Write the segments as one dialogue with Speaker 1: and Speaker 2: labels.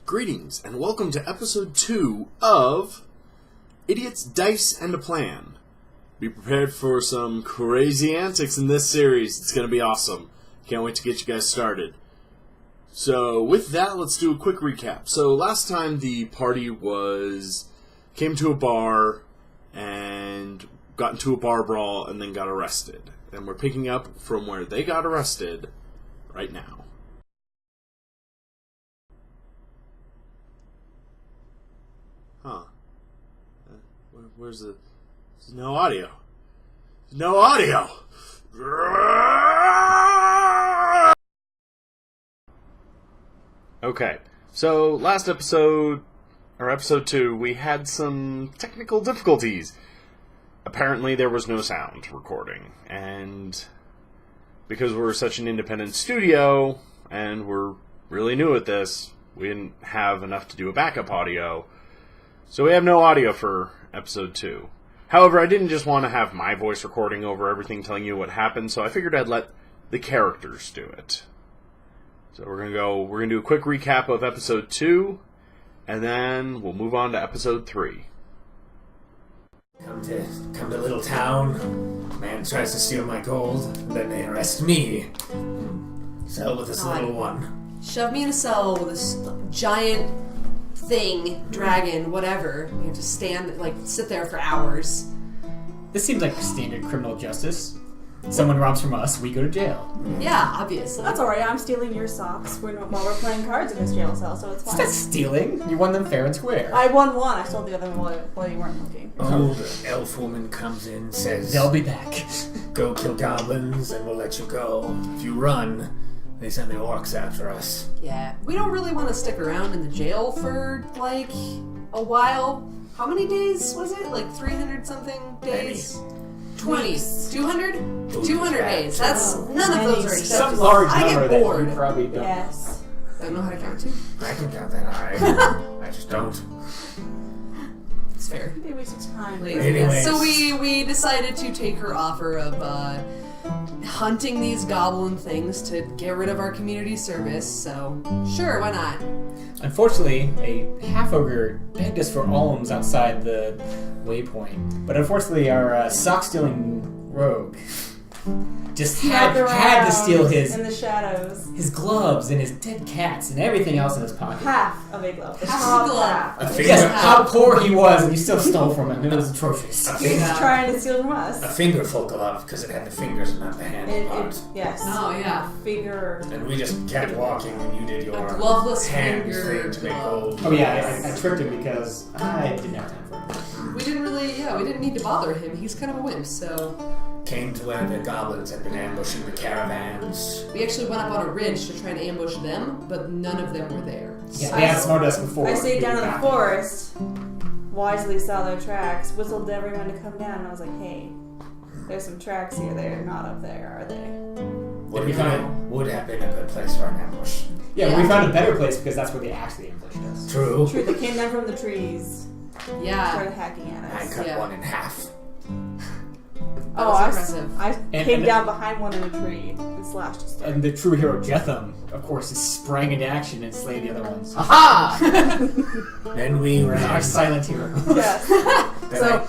Speaker 1: Greetings, and welcome to episode 2 of Idiots, Dice, and a Plan. Be prepared for some crazy antics in this series. It's going to be awesome. Can't wait to get you guys started. So, with that, let's do a quick recap. So, last time the party came to a bar and got into a bar brawl and then got arrested. And we're picking up from where they got arrested right now. Huh. Where's the... There's no audio. There's no audio! Okay, so last episode, or episode 2, we had some technical difficulties. Apparently there was no sound recording, and because we're such an independent studio, and we're really new at this, we didn't have enough to do a backup audio. So we have no audio for episode 2. However, I didn't just want to have my voice recording over everything telling you what happened, so I figured I'd let the characters do it. So we're gonna do a quick recap of episode 2, and then we'll move on to episode 3.
Speaker 2: Come to little town. Man tries to steal my gold, then they arrest me. Cell with this little one.
Speaker 3: Shove me in a cell with this giant thing, dragon, whatever. You have to sit there for hours.
Speaker 4: This seems like standard criminal justice. Someone robs from us, we go to jail.
Speaker 3: Yeah, obviously.
Speaker 5: That's alright, I'm stealing your socks while we're playing cards in this jail cell, so it's fine.
Speaker 4: That's stealing. You won them fair and square.
Speaker 5: I won one, I stole the other one while you weren't looking.
Speaker 2: Old elf woman comes in, says,
Speaker 4: They'll be back.
Speaker 2: Go kill goblins and we'll let you go. If you run, they send the orcs after us.
Speaker 3: Yeah. We don't really want to stick around in the jail for, a while. How many days was it? 300-something days? 20. 200? 200 days. That's... None of those are acceptable.
Speaker 4: Some large
Speaker 3: I
Speaker 4: number
Speaker 3: get bored.
Speaker 4: that you probably don't.
Speaker 5: Yes.
Speaker 3: Don't know how to count to.
Speaker 2: I can count that high. I just don't.
Speaker 3: It's fair.
Speaker 5: It'd be a waste of time.
Speaker 2: Anyways.
Speaker 3: So we decided to take her offer of hunting these goblin things to get rid of our community service, so sure, why not?
Speaker 4: Unfortunately, a half-ogre begged us for alms outside the waypoint. But unfortunately, our sock-stealing rogue just had to steal
Speaker 5: in the shadows.
Speaker 4: his gloves and his dead cats and everything else in his pocket.
Speaker 5: Half of a glove.
Speaker 3: Half of a glove.
Speaker 2: A finger,
Speaker 4: Yes, how poor he was, and you still stole from him. It was atrocious.
Speaker 5: He's trying to steal from us.
Speaker 2: a fingerful glove, because it had the fingers and not the hand part.
Speaker 5: Yes.
Speaker 3: Oh, yeah.
Speaker 5: Finger.
Speaker 2: And we just kept walking and you did your
Speaker 3: A gloveless
Speaker 2: hand
Speaker 3: finger
Speaker 2: thing to make
Speaker 3: glove.
Speaker 2: gold.
Speaker 4: Oh yeah, I tricked him because I didn't have time for him.
Speaker 3: We didn't need to bother him. He's kind of a wimp, so...
Speaker 2: Came to where the goblins had been ambushing the caravans.
Speaker 3: We actually went up on a ridge to try and ambush them, but none of them were there.
Speaker 4: Yeah, they outsmarted us before.
Speaker 5: I stayed down in the
Speaker 4: back.
Speaker 5: forest, wisely saw their tracks, whistled to everyone to come down, and I was like, hey, there's some tracks here. They're not up there, are they?
Speaker 2: Would have been a good place for an ambush.
Speaker 4: Yeah,
Speaker 3: Yeah.
Speaker 4: we found a better place because that's where they actually ambushed us.
Speaker 2: True.
Speaker 5: True, they came down from the trees,
Speaker 3: Yeah.
Speaker 5: started hacking at
Speaker 2: I
Speaker 5: us.
Speaker 2: cut
Speaker 3: Yeah.
Speaker 2: one in half.
Speaker 3: That was impressive.
Speaker 5: I
Speaker 4: And-
Speaker 5: came
Speaker 4: and-
Speaker 5: down behind one in a tree and slashed his throat.
Speaker 4: And the true hero Jetham, of course, is sprang into action and slayed the other ones.
Speaker 3: Aha!
Speaker 2: Then we
Speaker 4: Our
Speaker 2: ran.
Speaker 4: silent hero.
Speaker 5: Yes.
Speaker 2: Then
Speaker 3: So-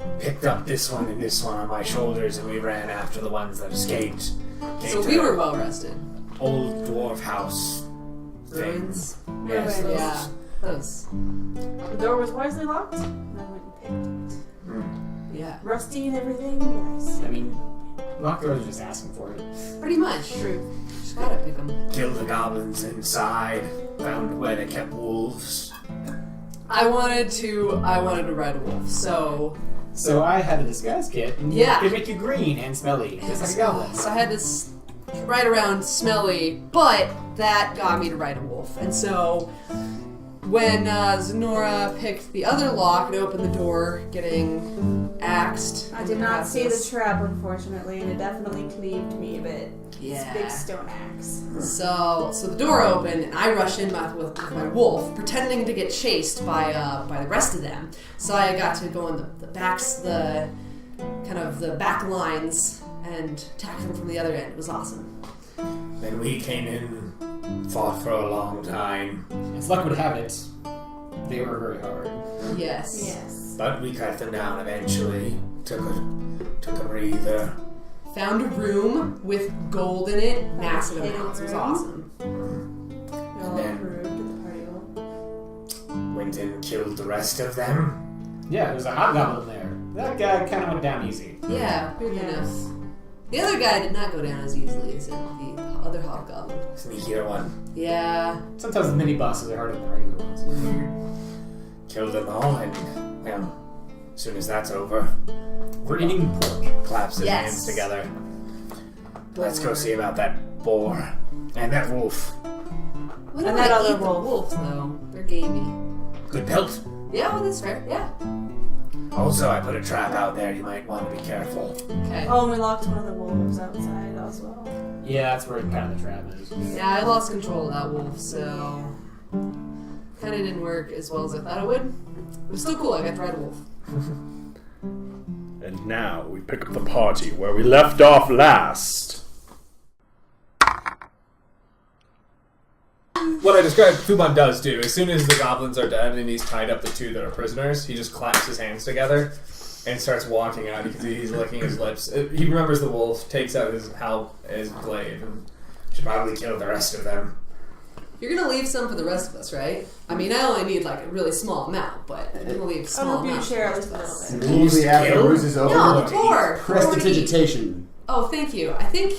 Speaker 2: I picked up this one and this one on my shoulders and we ran after the ones that escaped. Came
Speaker 3: So
Speaker 2: to
Speaker 3: we
Speaker 2: the
Speaker 3: were well rested.
Speaker 2: old dwarf house thing.
Speaker 3: Ruins.
Speaker 2: Yes,
Speaker 5: Ruins.
Speaker 3: Yeah. Those.
Speaker 5: The door was wisely locked, and I went and picked it.
Speaker 3: Yeah.
Speaker 5: Rusty and everything, nice.
Speaker 4: I mean, locked doors are just asking for it.
Speaker 3: Pretty much. True. Just gotta pick them.
Speaker 2: Killed the goblins inside. Found where they kept wolves.
Speaker 3: I wanted to ride a wolf, so...
Speaker 4: So I had a disguise kit, and
Speaker 3: Yeah.
Speaker 4: it could make you green and smelly, just like a goblin.
Speaker 3: So I had to ride around smelly, but that got me to ride a wolf. And so when Zenora picked the other lock and opened the door, getting axed.
Speaker 5: I did not see the trap, unfortunately, and it definitely cleaved me a bit.
Speaker 3: Yeah.
Speaker 5: It's a big stone axe.
Speaker 3: So the door opened, and I rushed in with my wolf, pretending to get chased by the rest of them. So I got to go in the back lines and attack them from the other end. It was awesome.
Speaker 2: Then we came in fought for a long time,
Speaker 4: As luck would have it, they were very hard.
Speaker 3: Yes.
Speaker 5: Yes.
Speaker 2: but we cut them down eventually. Took a breather.
Speaker 3: Found a room with gold in it, massive
Speaker 5: hidden
Speaker 3: amounts. It was
Speaker 5: room.
Speaker 3: awesome.
Speaker 5: We all
Speaker 2: then-
Speaker 5: approved at the party hall.
Speaker 2: Went and killed the rest of them.
Speaker 4: Yeah, there was a hobgoblin there. That guy kind of went down easy.
Speaker 3: Yeah, weirdly
Speaker 5: Yeah.
Speaker 3: enough. The other guy did not go down as easily as the other hobgoblin.
Speaker 2: Sneakier one.
Speaker 3: Yeah.
Speaker 4: Sometimes the mini bosses are harder than the regular ones.
Speaker 2: Killed them all, and well, as soon as that's over,
Speaker 4: We're eating pork.
Speaker 2: claps his
Speaker 3: Yes.
Speaker 2: hands together. Let's go see about that boar and that wolf.
Speaker 3: What
Speaker 5: And
Speaker 3: do
Speaker 5: that
Speaker 3: I
Speaker 5: other
Speaker 3: eat the
Speaker 5: wolf.
Speaker 3: wolves though? They're gamey.
Speaker 2: Good pelt.
Speaker 3: Yeah, well, that's fair. Yeah.
Speaker 2: Also, I put a trap out there. You might want to be careful.
Speaker 3: Okay.
Speaker 5: Oh, and we locked one of the wolves outside as well.
Speaker 4: Yeah, that's where kind of the trap is.
Speaker 3: Yeah, I lost control of that wolf, so kind of didn't work as well as I thought it would. It was still cool. I got to ride a wolf.
Speaker 1: And now we pick up the party where we left off last.
Speaker 2: What I described, Fuban does do. As soon as the goblins are dead and he's tied up the two that are prisoners, he just claps his hands together and starts walking out. You can see he's licking his lips. He remembers the wolf, takes out his blade, and should probably kill the rest of them.
Speaker 3: You're gonna leave some for the rest of us, right? I mean, I only need like a really small amount, but I'm gonna leave a
Speaker 5: I
Speaker 3: small
Speaker 5: hope you
Speaker 3: amount.
Speaker 5: share
Speaker 3: for
Speaker 5: at
Speaker 3: the
Speaker 5: least a
Speaker 3: rest of
Speaker 5: little
Speaker 3: us.
Speaker 5: bit.
Speaker 6: Immediately after the ruse is over,
Speaker 3: No, the poor.
Speaker 6: prestidigitation.
Speaker 3: Oh, thank you. I think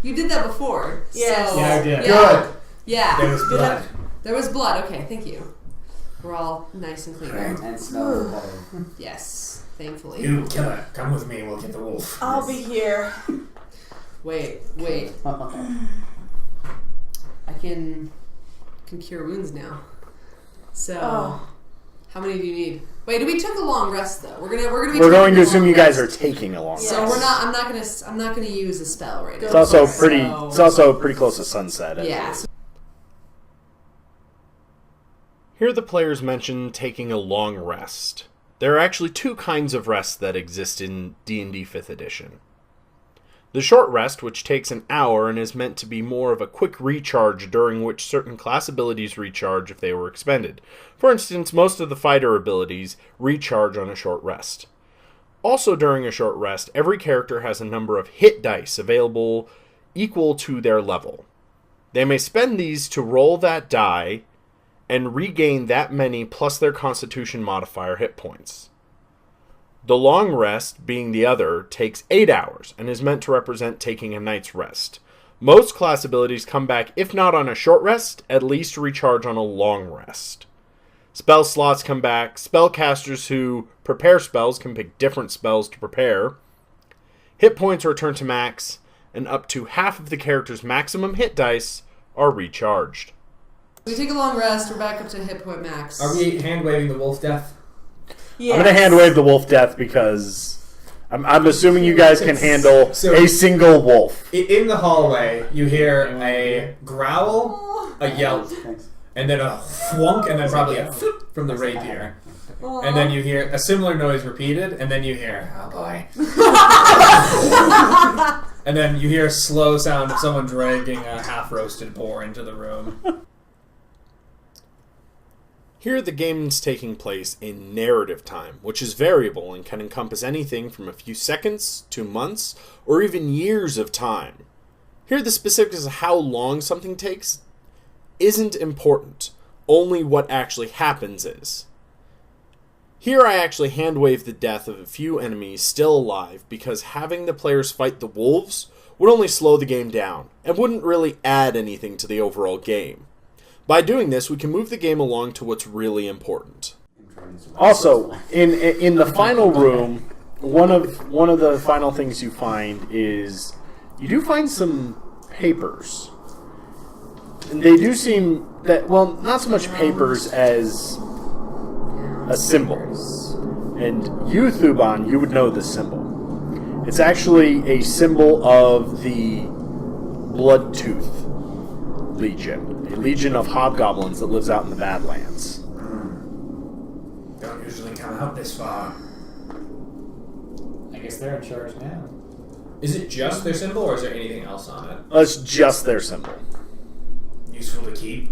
Speaker 3: you did that before.
Speaker 5: Yes.
Speaker 3: So,
Speaker 4: Yeah, I did.
Speaker 3: Yeah.
Speaker 6: Good.
Speaker 3: Yeah.
Speaker 2: There was blood.
Speaker 3: There was blood. Okay, thank you. We're all nice and clean.
Speaker 2: Right.
Speaker 6: And smell better.
Speaker 3: Yes, thankfully.
Speaker 2: You killer, come with me. We'll get the wolf.
Speaker 5: I'll be here.
Speaker 3: Wait. I can cure wounds now. So,
Speaker 5: Oh.
Speaker 3: how many do you need? Wait, we took a long rest though. We're gonna be
Speaker 1: We're
Speaker 3: taking
Speaker 1: going to
Speaker 3: a
Speaker 1: assume
Speaker 3: long
Speaker 1: you guys are
Speaker 3: rest.
Speaker 1: taking a long rest.
Speaker 3: So we're not. I'm not gonna use a spell right now.
Speaker 1: It's also
Speaker 3: So-
Speaker 1: pretty. It's also pretty close to sunset.
Speaker 3: Yeah. So
Speaker 1: Here the players mention taking a long rest. There are actually two kinds of rest that exist in D&D 5th edition. The short rest, which takes an hour and is meant to be more of a quick recharge during which certain class abilities recharge if they were expended. For instance, most of the fighter abilities recharge on a short rest. Also during a short rest, every character has a number of hit dice available equal to their level. They may spend these to roll that die and regain that many plus their constitution modifier hit points. The long rest, being the other, takes 8 hours and is meant to represent taking a night's rest. Most class abilities come back, if not on a short rest, at least recharge on a long rest. Spell slots come back. Spellcasters who prepare spells can pick different spells to prepare. Hit points are returned to max, and up to half of the character's maximum hit dice are recharged.
Speaker 3: we take a long rest. We're back up to hit point max.
Speaker 2: Are we hand waving the wolf death?
Speaker 5: Yes.
Speaker 1: I'm going to hand wave the wolf death because I'm assuming you guys can handle
Speaker 2: So-
Speaker 1: a single wolf.
Speaker 2: In the hallway, you hear a growl, a yelp,
Speaker 6: Thanks.
Speaker 2: and then a thwunk, and then probably a thwip from the rapier. And then you hear a similar noise repeated, and then you hear, oh boy. And then you hear a slow sound of someone dragging a half-roasted boar into the room.
Speaker 1: Here the game is taking place in narrative time, which is variable and can encompass anything from a few seconds to months or even years of time. Here the specifics of how long something takes isn't important, only what actually happens is. Here I actually hand-wave the death of a few enemies still alive because having the players fight the wolves would only slow the game down and wouldn't really add anything to the overall game. By doing this, we can move the game along to what's really important. Also, in the final room, one of the final things you find is you do find some papers. And they do seem that, well, not so much papers as a symbol. And you, Thuban, you would know this symbol. It's actually a symbol of the Bloodtooth Legion, a legion of hobgoblins that lives out in the Badlands.
Speaker 2: Don't usually come out this far.
Speaker 4: I guess they're in charge now.
Speaker 2: Is it just their symbol, or is there anything else on it?
Speaker 1: That's just their symbol.
Speaker 2: useful to keep.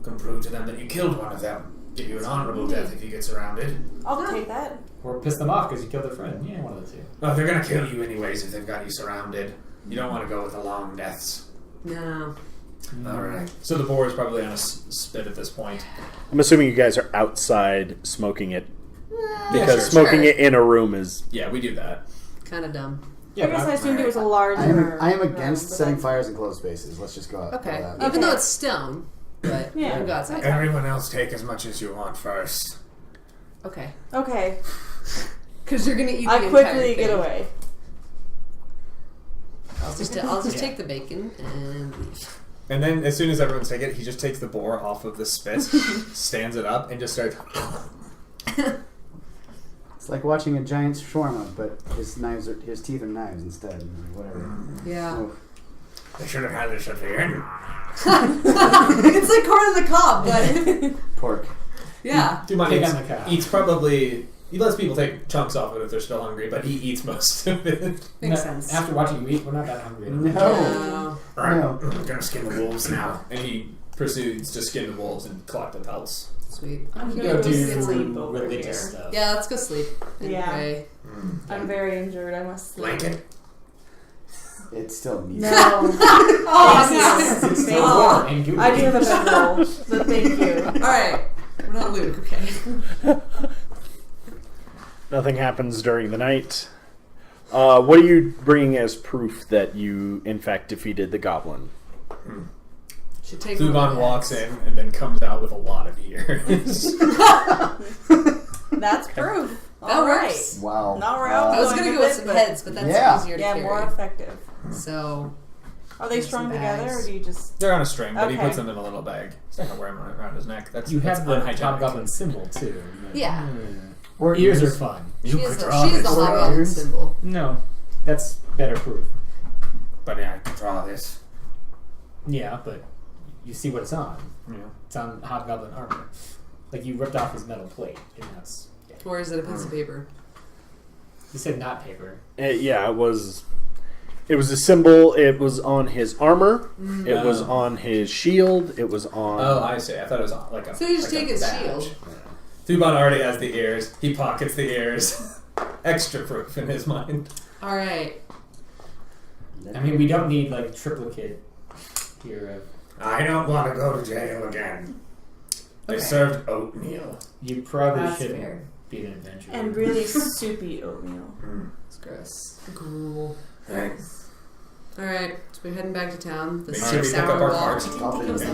Speaker 2: Can prove to them that you killed one of them. Give you an honorable death if you get surrounded.
Speaker 5: I'll take that.
Speaker 4: Or piss them off because you killed their friend. Yeah, one of the two.
Speaker 2: Oh, they're gonna kill you anyways if they've got you surrounded. You don't want to go with the long deaths.
Speaker 3: No.
Speaker 2: Alright. So the boar is probably on a spit at this point.
Speaker 1: I'm assuming you guys are outside smoking it.
Speaker 2: Yeah,
Speaker 1: Because
Speaker 2: sure.
Speaker 1: smoking it in a room is...
Speaker 2: Yeah, we do that.
Speaker 3: Kind of dumb.
Speaker 5: I guess I assumed it was a larger.
Speaker 6: I am against
Speaker 5: room, but
Speaker 6: setting
Speaker 5: that's-
Speaker 6: fires in closed spaces. Let's just go out.
Speaker 3: Okay.
Speaker 6: go out.
Speaker 3: Even though it's stone, but
Speaker 5: Yeah.
Speaker 3: you can go outside.
Speaker 2: Everyone else take as much as you want first.
Speaker 3: Okay.
Speaker 5: Okay.
Speaker 3: Because you're gonna eat.
Speaker 5: I
Speaker 3: the
Speaker 5: quickly
Speaker 3: entire
Speaker 5: get
Speaker 3: thing.
Speaker 5: away.
Speaker 3: I'll just take the bacon and leave.
Speaker 2: And then as soon as everyone's taken it, he just takes the boar off of the spit, stands it up, and just starts...
Speaker 6: It's like watching a giant shawarma, but his teeth are knives instead. Whatever.
Speaker 3: Yeah.
Speaker 6: Oof.
Speaker 2: They should have had this at the end.
Speaker 3: It's like corn on the cob, but
Speaker 6: Pork.
Speaker 3: yeah.
Speaker 2: Dumont
Speaker 4: Pig
Speaker 2: eats,
Speaker 4: on the cob.
Speaker 2: eats probably... He lets people take chunks off of it if they're still hungry, but he eats most of it.
Speaker 3: Makes sense.
Speaker 4: After watching you eat, we're not that hungry.
Speaker 6: No.
Speaker 3: No.
Speaker 2: Alright,
Speaker 6: No.
Speaker 2: I'm gonna skin the wolves now. And he proceeds to skin the wolves and collect the pelts.
Speaker 3: Sweet.
Speaker 5: I'm
Speaker 4: You
Speaker 5: gonna
Speaker 4: go
Speaker 5: go
Speaker 4: do
Speaker 5: sleep over
Speaker 4: religious
Speaker 5: here.
Speaker 4: stuff.
Speaker 3: Yeah, let's go sleep. And
Speaker 5: Yeah.
Speaker 3: pray.
Speaker 5: I'm very injured. I must sleep.
Speaker 2: Blanket?
Speaker 6: It still needs.
Speaker 5: No.
Speaker 3: Oh,
Speaker 5: Thank
Speaker 4: It's
Speaker 5: you.
Speaker 4: still
Speaker 3: Oh.
Speaker 4: warm and gooey.
Speaker 5: I do have a bedroll, but thank you.
Speaker 3: Alright. We're not Luke, okay?
Speaker 1: Nothing happens during the night. What are you bringing as proof that you, in fact, defeated the goblin?
Speaker 3: Should take one of
Speaker 2: Thuban
Speaker 3: the
Speaker 2: walks
Speaker 3: heads.
Speaker 2: in and then comes out with a lot of ears.
Speaker 5: That's proof.
Speaker 3: That
Speaker 5: All right.
Speaker 3: works.
Speaker 6: Wow.
Speaker 5: Not where I
Speaker 3: I was
Speaker 5: going
Speaker 3: gonna
Speaker 5: with
Speaker 3: go with
Speaker 5: it,
Speaker 3: some
Speaker 5: but-
Speaker 3: heads, but that's
Speaker 6: Yeah.
Speaker 3: easier to
Speaker 5: Yeah,
Speaker 3: carry.
Speaker 5: more effective.
Speaker 3: So
Speaker 5: Are they
Speaker 3: There's
Speaker 5: strung
Speaker 3: some
Speaker 5: together, or
Speaker 3: bags.
Speaker 5: do you just?
Speaker 2: They're on a string, but he
Speaker 5: Okay.
Speaker 2: puts them in a little bag. He's not gonna wear them around his neck. That's
Speaker 4: You
Speaker 2: that's
Speaker 4: have the
Speaker 2: unhygienic.
Speaker 4: hobgoblin symbol too.
Speaker 3: yeah,
Speaker 6: Or
Speaker 4: Ears are fun.
Speaker 3: she
Speaker 2: You
Speaker 3: is
Speaker 2: could
Speaker 3: the,
Speaker 2: draw
Speaker 3: she's the
Speaker 2: this.
Speaker 3: hobgoblin
Speaker 6: Ears?
Speaker 3: symbol.
Speaker 4: No, that's better proof.
Speaker 2: But yeah, I can draw this.
Speaker 4: Yeah, but you see what it's on.
Speaker 2: Yeah.
Speaker 4: It's on hobgoblin armor. Like you ripped off his metal plate, and that's. Yeah.
Speaker 3: Or is it a piece of paper?
Speaker 4: You said not paper.
Speaker 1: Yeah, it was. It was a symbol. It was on his armor. It was
Speaker 2: Oh.
Speaker 1: on his shield. It was on.
Speaker 2: Oh, I see. I thought it was like a.
Speaker 3: So you just
Speaker 2: like
Speaker 3: take
Speaker 2: a
Speaker 3: his
Speaker 2: badge.
Speaker 3: shield.
Speaker 2: Thuban already has the ears. He pockets the ears. Extra proof in his mind.
Speaker 3: Alright.
Speaker 4: I mean, we don't need like triplicate here.
Speaker 2: I don't want to go to jail again. They
Speaker 3: Okay.
Speaker 2: served oatmeal.
Speaker 4: You probably
Speaker 3: That's
Speaker 4: shouldn't
Speaker 3: fair.
Speaker 4: be an adventurer.
Speaker 5: And really soupy oatmeal.
Speaker 3: It's gross. Gruel.
Speaker 2: Thanks.
Speaker 3: Alright, so we're heading back to town. The
Speaker 2: Make sure we pick
Speaker 3: 6
Speaker 2: up
Speaker 3: hour
Speaker 2: our
Speaker 3: walk.
Speaker 2: cards.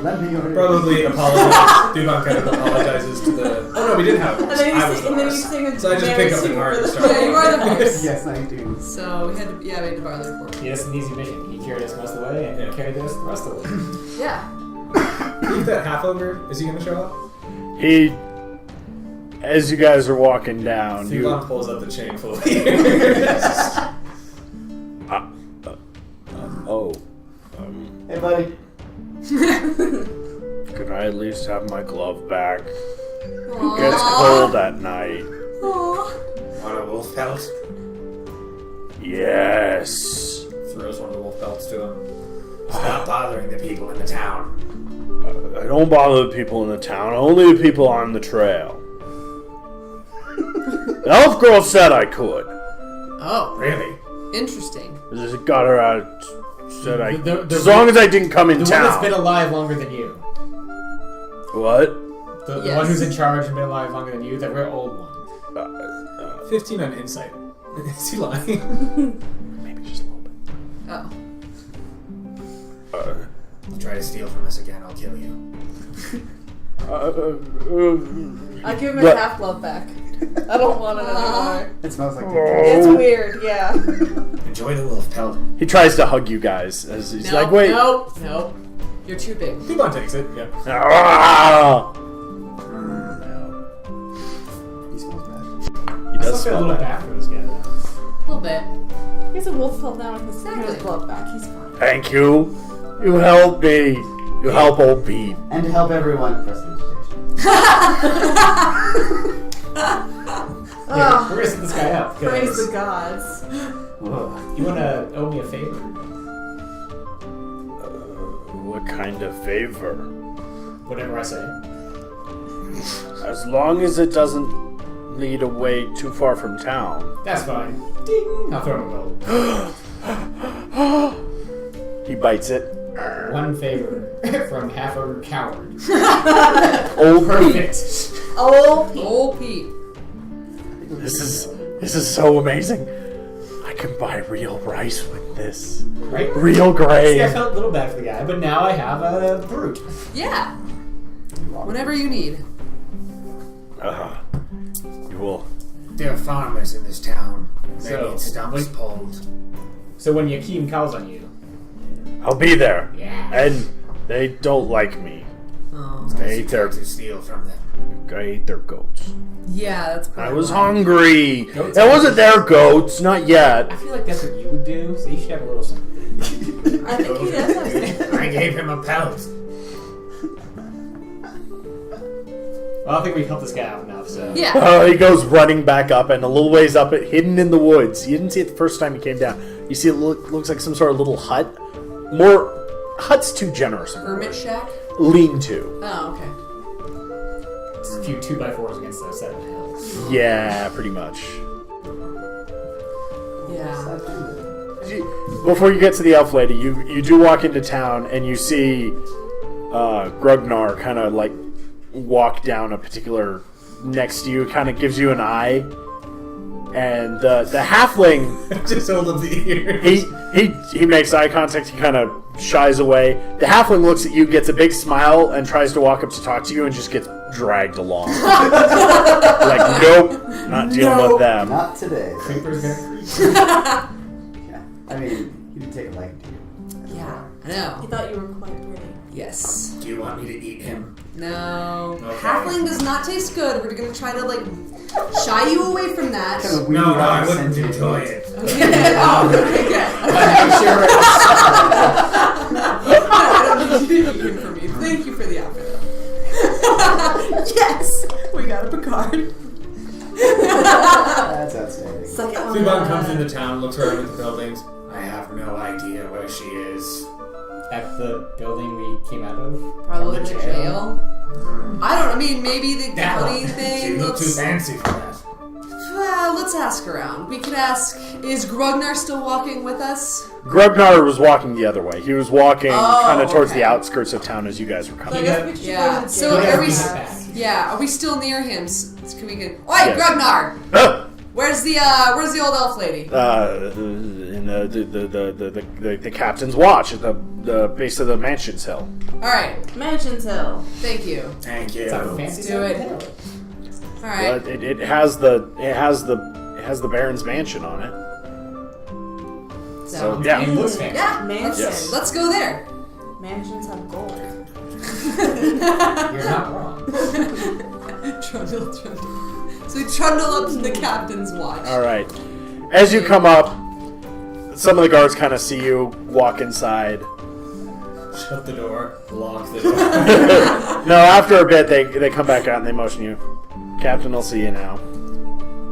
Speaker 6: Let me over.
Speaker 2: Probably apologize. Thuban kind of apologizes to the. Oh no, we did have.
Speaker 5: And then
Speaker 2: I was the
Speaker 5: and then you
Speaker 2: horse.
Speaker 5: sing a
Speaker 2: So I just
Speaker 5: Mary
Speaker 2: pick up the
Speaker 5: Sue
Speaker 2: card
Speaker 5: for
Speaker 2: and
Speaker 5: the-
Speaker 2: start.
Speaker 3: Yeah, you are the horse.
Speaker 6: Yes, I do.
Speaker 3: So we had to, we had to borrow their for
Speaker 4: Yeah, it's an easy mission. He carried us most of the way, and
Speaker 2: Yeah.
Speaker 4: he carried us the rest of the way.
Speaker 3: Yeah.
Speaker 2: Leave that half ogre. Is he going to show up?
Speaker 1: He, as you guys are walking down,
Speaker 2: Thuban pulls up the chain full of ears.
Speaker 1: oh,
Speaker 6: Hey, buddy.
Speaker 1: could I at least have my glove back?
Speaker 3: Aww.
Speaker 1: It gets cold at night.
Speaker 3: Aww.
Speaker 2: Want a wolf pelt?
Speaker 1: Yes.
Speaker 2: Throws one of the wolf pelts to him. Stop bothering the people in the town.
Speaker 1: I don't bother the people in the town, only the people on the trail. The elf girl said I could.
Speaker 3: Oh,
Speaker 2: Really?
Speaker 3: interesting.
Speaker 1: Just got her out. Said I,
Speaker 4: The-
Speaker 1: as long as I didn't come in
Speaker 4: The one that's
Speaker 1: town.
Speaker 4: been alive longer than you.
Speaker 1: What?
Speaker 4: The
Speaker 3: Yes.
Speaker 4: one who's in charge and been alive longer than you. That real old one.
Speaker 2: 15 on insight. Is he lying?
Speaker 1: Maybe just a little bit.
Speaker 3: Oh.
Speaker 2: You try to steal from us again, I'll kill you.
Speaker 5: I give him his
Speaker 1: But-
Speaker 5: half glove back. I don't want it anymore.
Speaker 6: It smells like
Speaker 5: It's weird, yeah.
Speaker 2: Enjoy the wolf pelt.
Speaker 1: He tries to hug you guys as he's
Speaker 3: Nope,
Speaker 1: like, wait.
Speaker 3: Nope. Nope. You're too big.
Speaker 2: Thuban takes it, yeah.
Speaker 1: Ah!
Speaker 6: He smells bad.
Speaker 1: He does
Speaker 4: It's like a
Speaker 1: smell
Speaker 4: little
Speaker 1: bad.
Speaker 4: back for this guy.
Speaker 3: A little bit.
Speaker 5: He has a wolf pelt now and his,
Speaker 3: Exactly.
Speaker 5: his glove back. He's fine.
Speaker 1: Thank you. You help me. You help old Pete.
Speaker 6: And to help everyone, prestidigitation.
Speaker 5: Oh,
Speaker 4: We're gonna set this guy up.
Speaker 5: praise
Speaker 4: Because
Speaker 5: the gods.
Speaker 6: Whoa.
Speaker 4: you wanna owe me a favor?
Speaker 1: What What kind of favor?
Speaker 4: Whatever I say.
Speaker 1: As long as it doesn't lead away too far from town.
Speaker 4: That's fine. Ding! I'll throw him a gold.
Speaker 1: He bites it.
Speaker 4: One favor from half-ogre coward.
Speaker 1: Old Pete.
Speaker 4: Perfect.
Speaker 3: Old Pete.
Speaker 1: This is so amazing. I can buy real rice with this.
Speaker 4: Right?
Speaker 1: Real
Speaker 4: See, I
Speaker 1: grain.
Speaker 4: felt a little bad for the guy, but now I have a brute.
Speaker 3: Yeah. Whenever you need.
Speaker 1: You will.
Speaker 7: There are farmers in this town. They
Speaker 4: So,
Speaker 7: need stumps pulled.
Speaker 4: So when Yakeem calls on you,
Speaker 1: I'll be there.
Speaker 4: yeah.
Speaker 1: And they don't like me.
Speaker 3: Oh.
Speaker 1: I ate their
Speaker 7: To steal from them.
Speaker 1: goats.
Speaker 3: Yeah, that's
Speaker 1: I
Speaker 3: probably
Speaker 1: was
Speaker 3: why.
Speaker 1: hungry.
Speaker 4: Goats
Speaker 1: That
Speaker 4: are-
Speaker 1: wasn't their goats, not yet.
Speaker 4: I feel like that's what you would do, so you should have a little sympathy.
Speaker 5: I think he does have sympathy.
Speaker 7: I gave him a pelt.
Speaker 4: Well, I think we've helped this guy out enough, so.
Speaker 3: Yeah.
Speaker 1: He goes running back up, and a little ways up, hidden in the woods. You didn't see it the first time you came down. You see it looks like some sort of little hut. Hut's too generous.
Speaker 3: Hermit shack?
Speaker 1: Lean to.
Speaker 3: Oh, okay.
Speaker 4: It's a few 2x4s against the set of hills.
Speaker 1: Yeah, pretty much.
Speaker 3: Yeah.
Speaker 1: Before you get to the elf lady, you do walk into town, and you see Grugnar kind of like walk down a particular next to you, kind of gives you an eye, and the halfling
Speaker 2: Just hold up the ear.
Speaker 1: he makes eye contact. He kind of shies away. The halfling looks at you, gets a big smile, and tries to walk up to talk to you, and just gets dragged along. Like, nope, not dealing with them.
Speaker 6: Not today.
Speaker 4: Creeper's gonna creep.
Speaker 6: Yeah. I mean, he didn't take a liking to you.
Speaker 3: Yeah. I know.
Speaker 5: He thought you were quite pretty.
Speaker 3: Yes.
Speaker 7: Do you want me to eat him?
Speaker 3: No.
Speaker 7: Okay.
Speaker 3: Halfling does not taste good. We're gonna try to, like, shy you away from that.
Speaker 6: Kind of
Speaker 7: No,
Speaker 6: weird
Speaker 7: I wouldn't
Speaker 6: sentiment.
Speaker 7: enjoy it.
Speaker 3: Okay. Oh, okay, good.
Speaker 4: I'm sure
Speaker 3: I don't need you to eat him for me. Thank you for the offer, though. Yes! We got a Picard.
Speaker 6: That's outstanding.
Speaker 5: Suck it on
Speaker 2: Fleabone comes into town, looks around at the buildings.
Speaker 7: I have no idea where she is.
Speaker 4: at the building we came out of.
Speaker 3: Probably
Speaker 4: From
Speaker 3: the jail. I mean, maybe the
Speaker 7: That
Speaker 3: county
Speaker 7: one. She
Speaker 3: thing
Speaker 7: looked too
Speaker 3: looks...
Speaker 7: fancy for that.
Speaker 3: Well, let's ask around. We could ask, is Grugnar still walking with us?
Speaker 1: Grugnar was walking the other way. He was walking
Speaker 3: Oh,
Speaker 1: kind of towards
Speaker 3: okay.
Speaker 1: the outskirts of town as you guys were
Speaker 5: So I
Speaker 1: coming.
Speaker 5: guess we should
Speaker 3: Yeah.
Speaker 5: go to
Speaker 3: So
Speaker 5: jail.
Speaker 3: are we...
Speaker 4: Get back.
Speaker 3: Yeah, are we still near him? Can we get... Oi,
Speaker 1: Yes.
Speaker 3: Grugnar!
Speaker 1: Ah!
Speaker 3: Where's the old elf lady?
Speaker 1: In the captain's watch at the base of the mansion's hill.
Speaker 3: Alright,
Speaker 5: Mansions Hill.
Speaker 3: thank you.
Speaker 7: Thank you.
Speaker 4: It's like a fancy
Speaker 3: Let's do it.
Speaker 4: hotel.
Speaker 3: Alright.
Speaker 1: It has the Baron's mansion on it. So yeah,
Speaker 4: It looks fancy.
Speaker 3: Yeah,
Speaker 5: Mansion.
Speaker 1: Yes.
Speaker 3: let's go there.
Speaker 5: Mansions have gold.
Speaker 4: You're not wrong.
Speaker 3: Trundle. So we trundle up to the captain's watch.
Speaker 1: all right. As you come up, some of the guards kind of see you walk inside.
Speaker 2: Shut the door. Lock the door.
Speaker 1: No, after a bit, they come back out and they motion you. Captain, I'll see you now.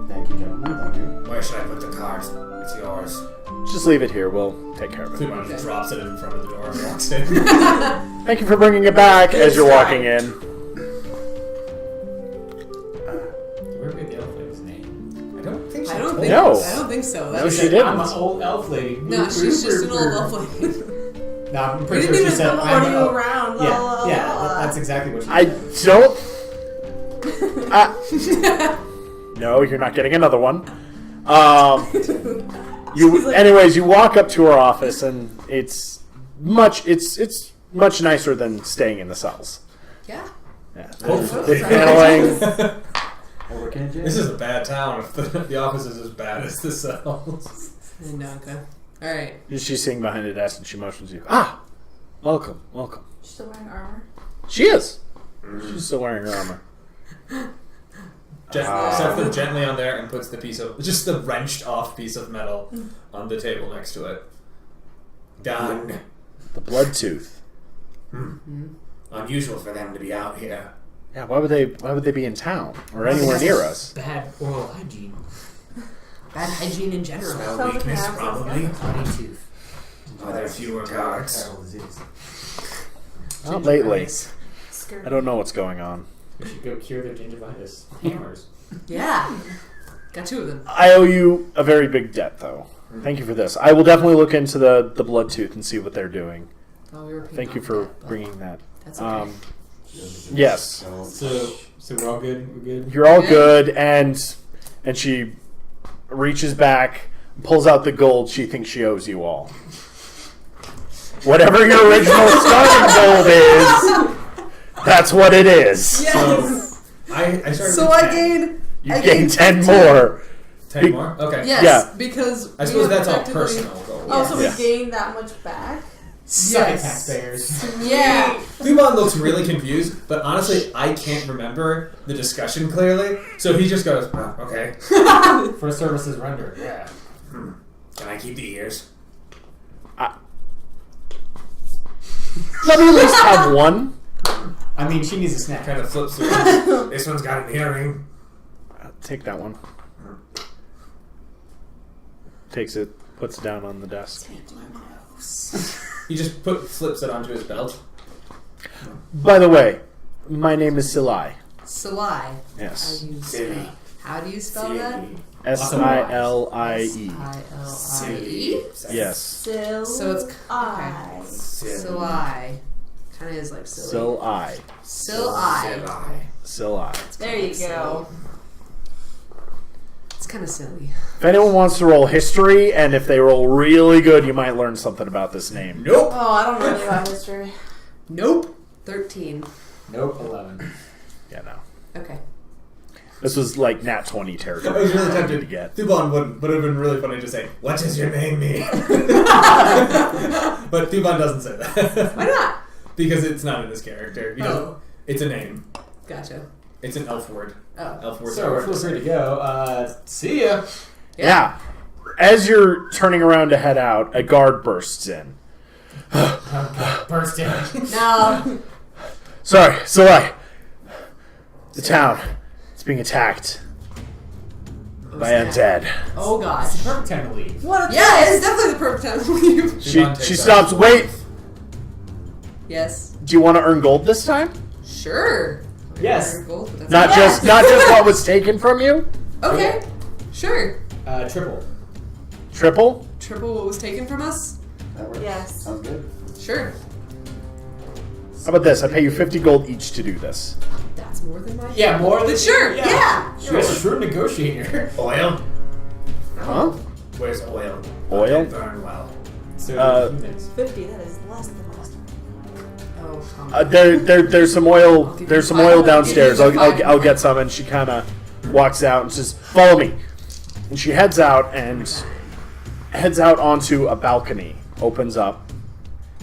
Speaker 6: Thank you, gentlemen. Thank you.
Speaker 7: Where should I put the card? It's yours.
Speaker 1: Just leave it here. We'll take care of it.
Speaker 2: Fleabone just drops it in front of the door and walks in.
Speaker 1: Thank you for bringing it back as you're walking in.
Speaker 4: Where would the elf lady's name?
Speaker 2: I don't think so.
Speaker 3: I don't think
Speaker 1: No.
Speaker 3: I don't think so.
Speaker 1: No,
Speaker 3: That's
Speaker 1: she didn't.
Speaker 4: I'm an old elf lady.
Speaker 3: No, she's just an old elf lady.
Speaker 4: No, I'm
Speaker 3: We
Speaker 4: pretty
Speaker 3: didn't
Speaker 4: sure she
Speaker 3: even
Speaker 4: said
Speaker 5: Come
Speaker 4: I'm
Speaker 5: on,
Speaker 4: an
Speaker 5: you
Speaker 4: elf.
Speaker 5: around. La,
Speaker 4: Yeah,
Speaker 5: la,
Speaker 4: yeah,
Speaker 5: la.
Speaker 4: that's exactly what she
Speaker 1: I
Speaker 4: said.
Speaker 1: don't. No, you're not getting another one. Anyways, you walk up to her office, and it's much nicer than staying in the cells.
Speaker 3: Yeah.
Speaker 1: Yeah.
Speaker 2: Hopefully.
Speaker 1: The paneling.
Speaker 6: Working in jail.
Speaker 2: This is a bad town if the office is as bad as the cells.
Speaker 3: And okay. Alright.
Speaker 1: She's sitting behind a desk, and she motions you. Ah, welcome.
Speaker 5: She's still wearing armor.
Speaker 1: She is. She's still wearing her armor.
Speaker 2: Sets them gently on there and puts just the wrenched off piece of metal on the table next to it.
Speaker 7: Done.
Speaker 1: The blood tooth.
Speaker 7: Unusual for them to be out here.
Speaker 1: Yeah. Why would they be in town or anywhere near us?
Speaker 4: Bad oral hygiene.
Speaker 3: Bad hygiene in general.
Speaker 7: Smell
Speaker 5: Sounds
Speaker 7: weakness,
Speaker 5: like an
Speaker 7: probably.
Speaker 4: Bloody tooth.
Speaker 7: Are there fewer guards?
Speaker 6: Terrible disease.
Speaker 1: Not lately.
Speaker 5: Skirt.
Speaker 1: I don't know what's going on.
Speaker 4: We should go cure their gingivitis. Hammers.
Speaker 3: Yeah. Got 2 of them.
Speaker 1: I owe you a very big debt, though. Thank you for this. I will definitely look into the Bloodtooth and see what they're doing.
Speaker 3: Oh, we were paying
Speaker 1: Thank you
Speaker 3: off
Speaker 1: for
Speaker 3: that, but
Speaker 1: bringing that.
Speaker 3: That's okay.
Speaker 1: Yes,
Speaker 4: So we're all good? We're good?
Speaker 1: you're all good, and she reaches back, pulls out the gold she thinks she owes you all. Whatever your original starting gold is, that's what it is.
Speaker 3: Yes.
Speaker 2: I started
Speaker 3: So
Speaker 2: with
Speaker 3: I
Speaker 2: 10.
Speaker 3: gain.
Speaker 1: You
Speaker 3: I
Speaker 1: gain
Speaker 3: gained
Speaker 1: 10
Speaker 3: 10
Speaker 1: more.
Speaker 2: 10 more? Okay.
Speaker 3: Yes,
Speaker 1: Yeah.
Speaker 3: because
Speaker 2: I
Speaker 3: we
Speaker 2: suppose
Speaker 3: have
Speaker 2: that's all
Speaker 3: effectively-
Speaker 2: personal gold.
Speaker 5: Oh, so we
Speaker 1: Yeah.
Speaker 5: gained that much back?
Speaker 4: Suck it,
Speaker 3: Yes.
Speaker 4: taxpayers.
Speaker 3: Yeah.
Speaker 2: Thubon looks really confused, but honestly, I can't remember the discussion clearly. So he just goes, oh, okay.
Speaker 4: For services rendered, yeah.
Speaker 7: Can I keep the ears?
Speaker 1: Let me at least have one.
Speaker 4: I mean, she needs a snack.
Speaker 2: Kind of flips through.
Speaker 7: This one's got an earring.
Speaker 1: Take that one. Takes it, puts it down on the desk.
Speaker 2: He just flips it onto his belt.
Speaker 1: By the way, my name is Silai.
Speaker 3: Salai.
Speaker 1: Yes.
Speaker 3: How do you spell that?
Speaker 1: Silie.
Speaker 3: I-L-I-E?
Speaker 1: Yes.
Speaker 5: Still.
Speaker 3: So it's
Speaker 5: I.
Speaker 3: Salai. Kind of is like silly.
Speaker 1: Silai.
Speaker 3: Silai.
Speaker 1: Silai.
Speaker 5: There you go.
Speaker 3: It's kind of silly.
Speaker 1: If anyone wants to roll history, and if they roll really good, you might learn something about this name.
Speaker 2: Nope.
Speaker 5: Oh, I don't know anything about history.
Speaker 3: Nope. 13.
Speaker 4: Nope, 11.
Speaker 1: Yeah, no.
Speaker 3: Okay.
Speaker 1: This was like Nat 20
Speaker 2: I
Speaker 1: territory.
Speaker 2: was really
Speaker 1: to
Speaker 2: tempted.
Speaker 1: get.
Speaker 2: Thubon would have been really funny to say, what does your name mean? But Thubon doesn't say that.
Speaker 3: Why not?
Speaker 2: Because it's not in his character. He doesn't.
Speaker 3: Oh.
Speaker 2: It's a name.
Speaker 3: Gotcha.
Speaker 2: It's an elf word.
Speaker 3: Oh.
Speaker 2: Elf word.
Speaker 4: So, feel free to go. See ya.
Speaker 1: Yeah. As you're turning around to head out, a guard bursts in.
Speaker 4: Burst in.
Speaker 3: No.
Speaker 1: Sorry, Silai. The town. It's being attacked by undead.
Speaker 3: Oh gosh.
Speaker 4: It's the perfect time to leave.
Speaker 5: What a
Speaker 3: Yeah, it's definitely the perfect time to leave.
Speaker 2: Thubon takes
Speaker 1: She
Speaker 2: that.
Speaker 1: stops. Wait.
Speaker 3: Yes.
Speaker 1: Do you want to earn gold this time?
Speaker 3: Sure.
Speaker 4: Yes.
Speaker 3: Gold, but that's
Speaker 1: Not just what was taken from you.
Speaker 3: Okay. Sure.
Speaker 4: Triple.
Speaker 1: Triple.
Speaker 3: Triple what was taken from us?
Speaker 6: That works.
Speaker 5: Yes.
Speaker 6: Sounds good.
Speaker 3: Sure.
Speaker 1: How about this? I pay you 50 gold each to do this.
Speaker 3: That's more than my.
Speaker 4: Yeah, more than
Speaker 3: But sure. Yeah.
Speaker 4: You're a shrewd negotiator.
Speaker 7: Oil?
Speaker 1: Huh?
Speaker 7: Where's oil?
Speaker 1: Oil?
Speaker 7: Burn well.
Speaker 4: So, humans.
Speaker 5: 50, that is less than last time.
Speaker 3: Oh, come
Speaker 1: There's some oil.
Speaker 3: I'll give
Speaker 1: There's
Speaker 3: you
Speaker 1: some
Speaker 3: five.
Speaker 1: oil
Speaker 3: I'll
Speaker 1: downstairs.
Speaker 3: give you five.
Speaker 1: I'll get some. And she kind of walks out and says, "Follow me." And she heads out onto a balcony. Opens up.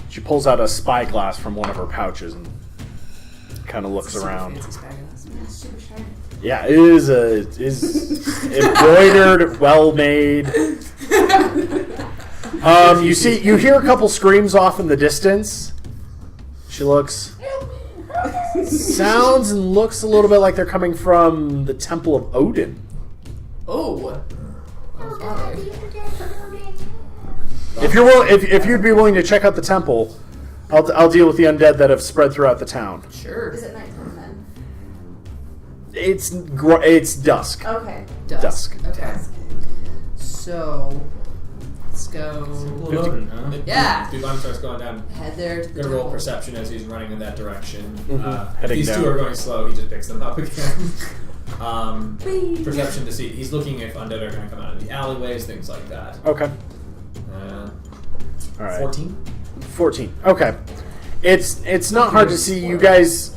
Speaker 1: She pulls out a spyglass from one of her pouches and kind of looks around.
Speaker 3: Fancy spyglass.
Speaker 5: Yeah, super shiny.
Speaker 1: Yeah, it is embroidered, well made. You hear a couple screams off in the distance. She looks, sounds and looks a little bit like they're coming from the Temple of Odin.
Speaker 3: Oh. Father.
Speaker 1: If you'd be willing to check out the temple, I'll deal with the undead that have spread throughout the town.
Speaker 3: Sure.
Speaker 5: Is it nighttime then?
Speaker 1: It's dusk.
Speaker 5: Okay.
Speaker 1: Dusk.
Speaker 3: Okay. So, let's go.
Speaker 4: 11, huh?
Speaker 3: Yeah.
Speaker 2: Thubon starts going down.
Speaker 3: Head there to the
Speaker 2: Gonna roll
Speaker 3: temple.
Speaker 2: perception as he's running in that direction. If
Speaker 1: Heading
Speaker 2: these
Speaker 1: down.
Speaker 2: two are going slow, he just picks them up again. Perception to see. He's looking if undead are going to come out of the alleyways, things like that.
Speaker 1: Okay. All right. 14. Okay. It's not hard to see. You guys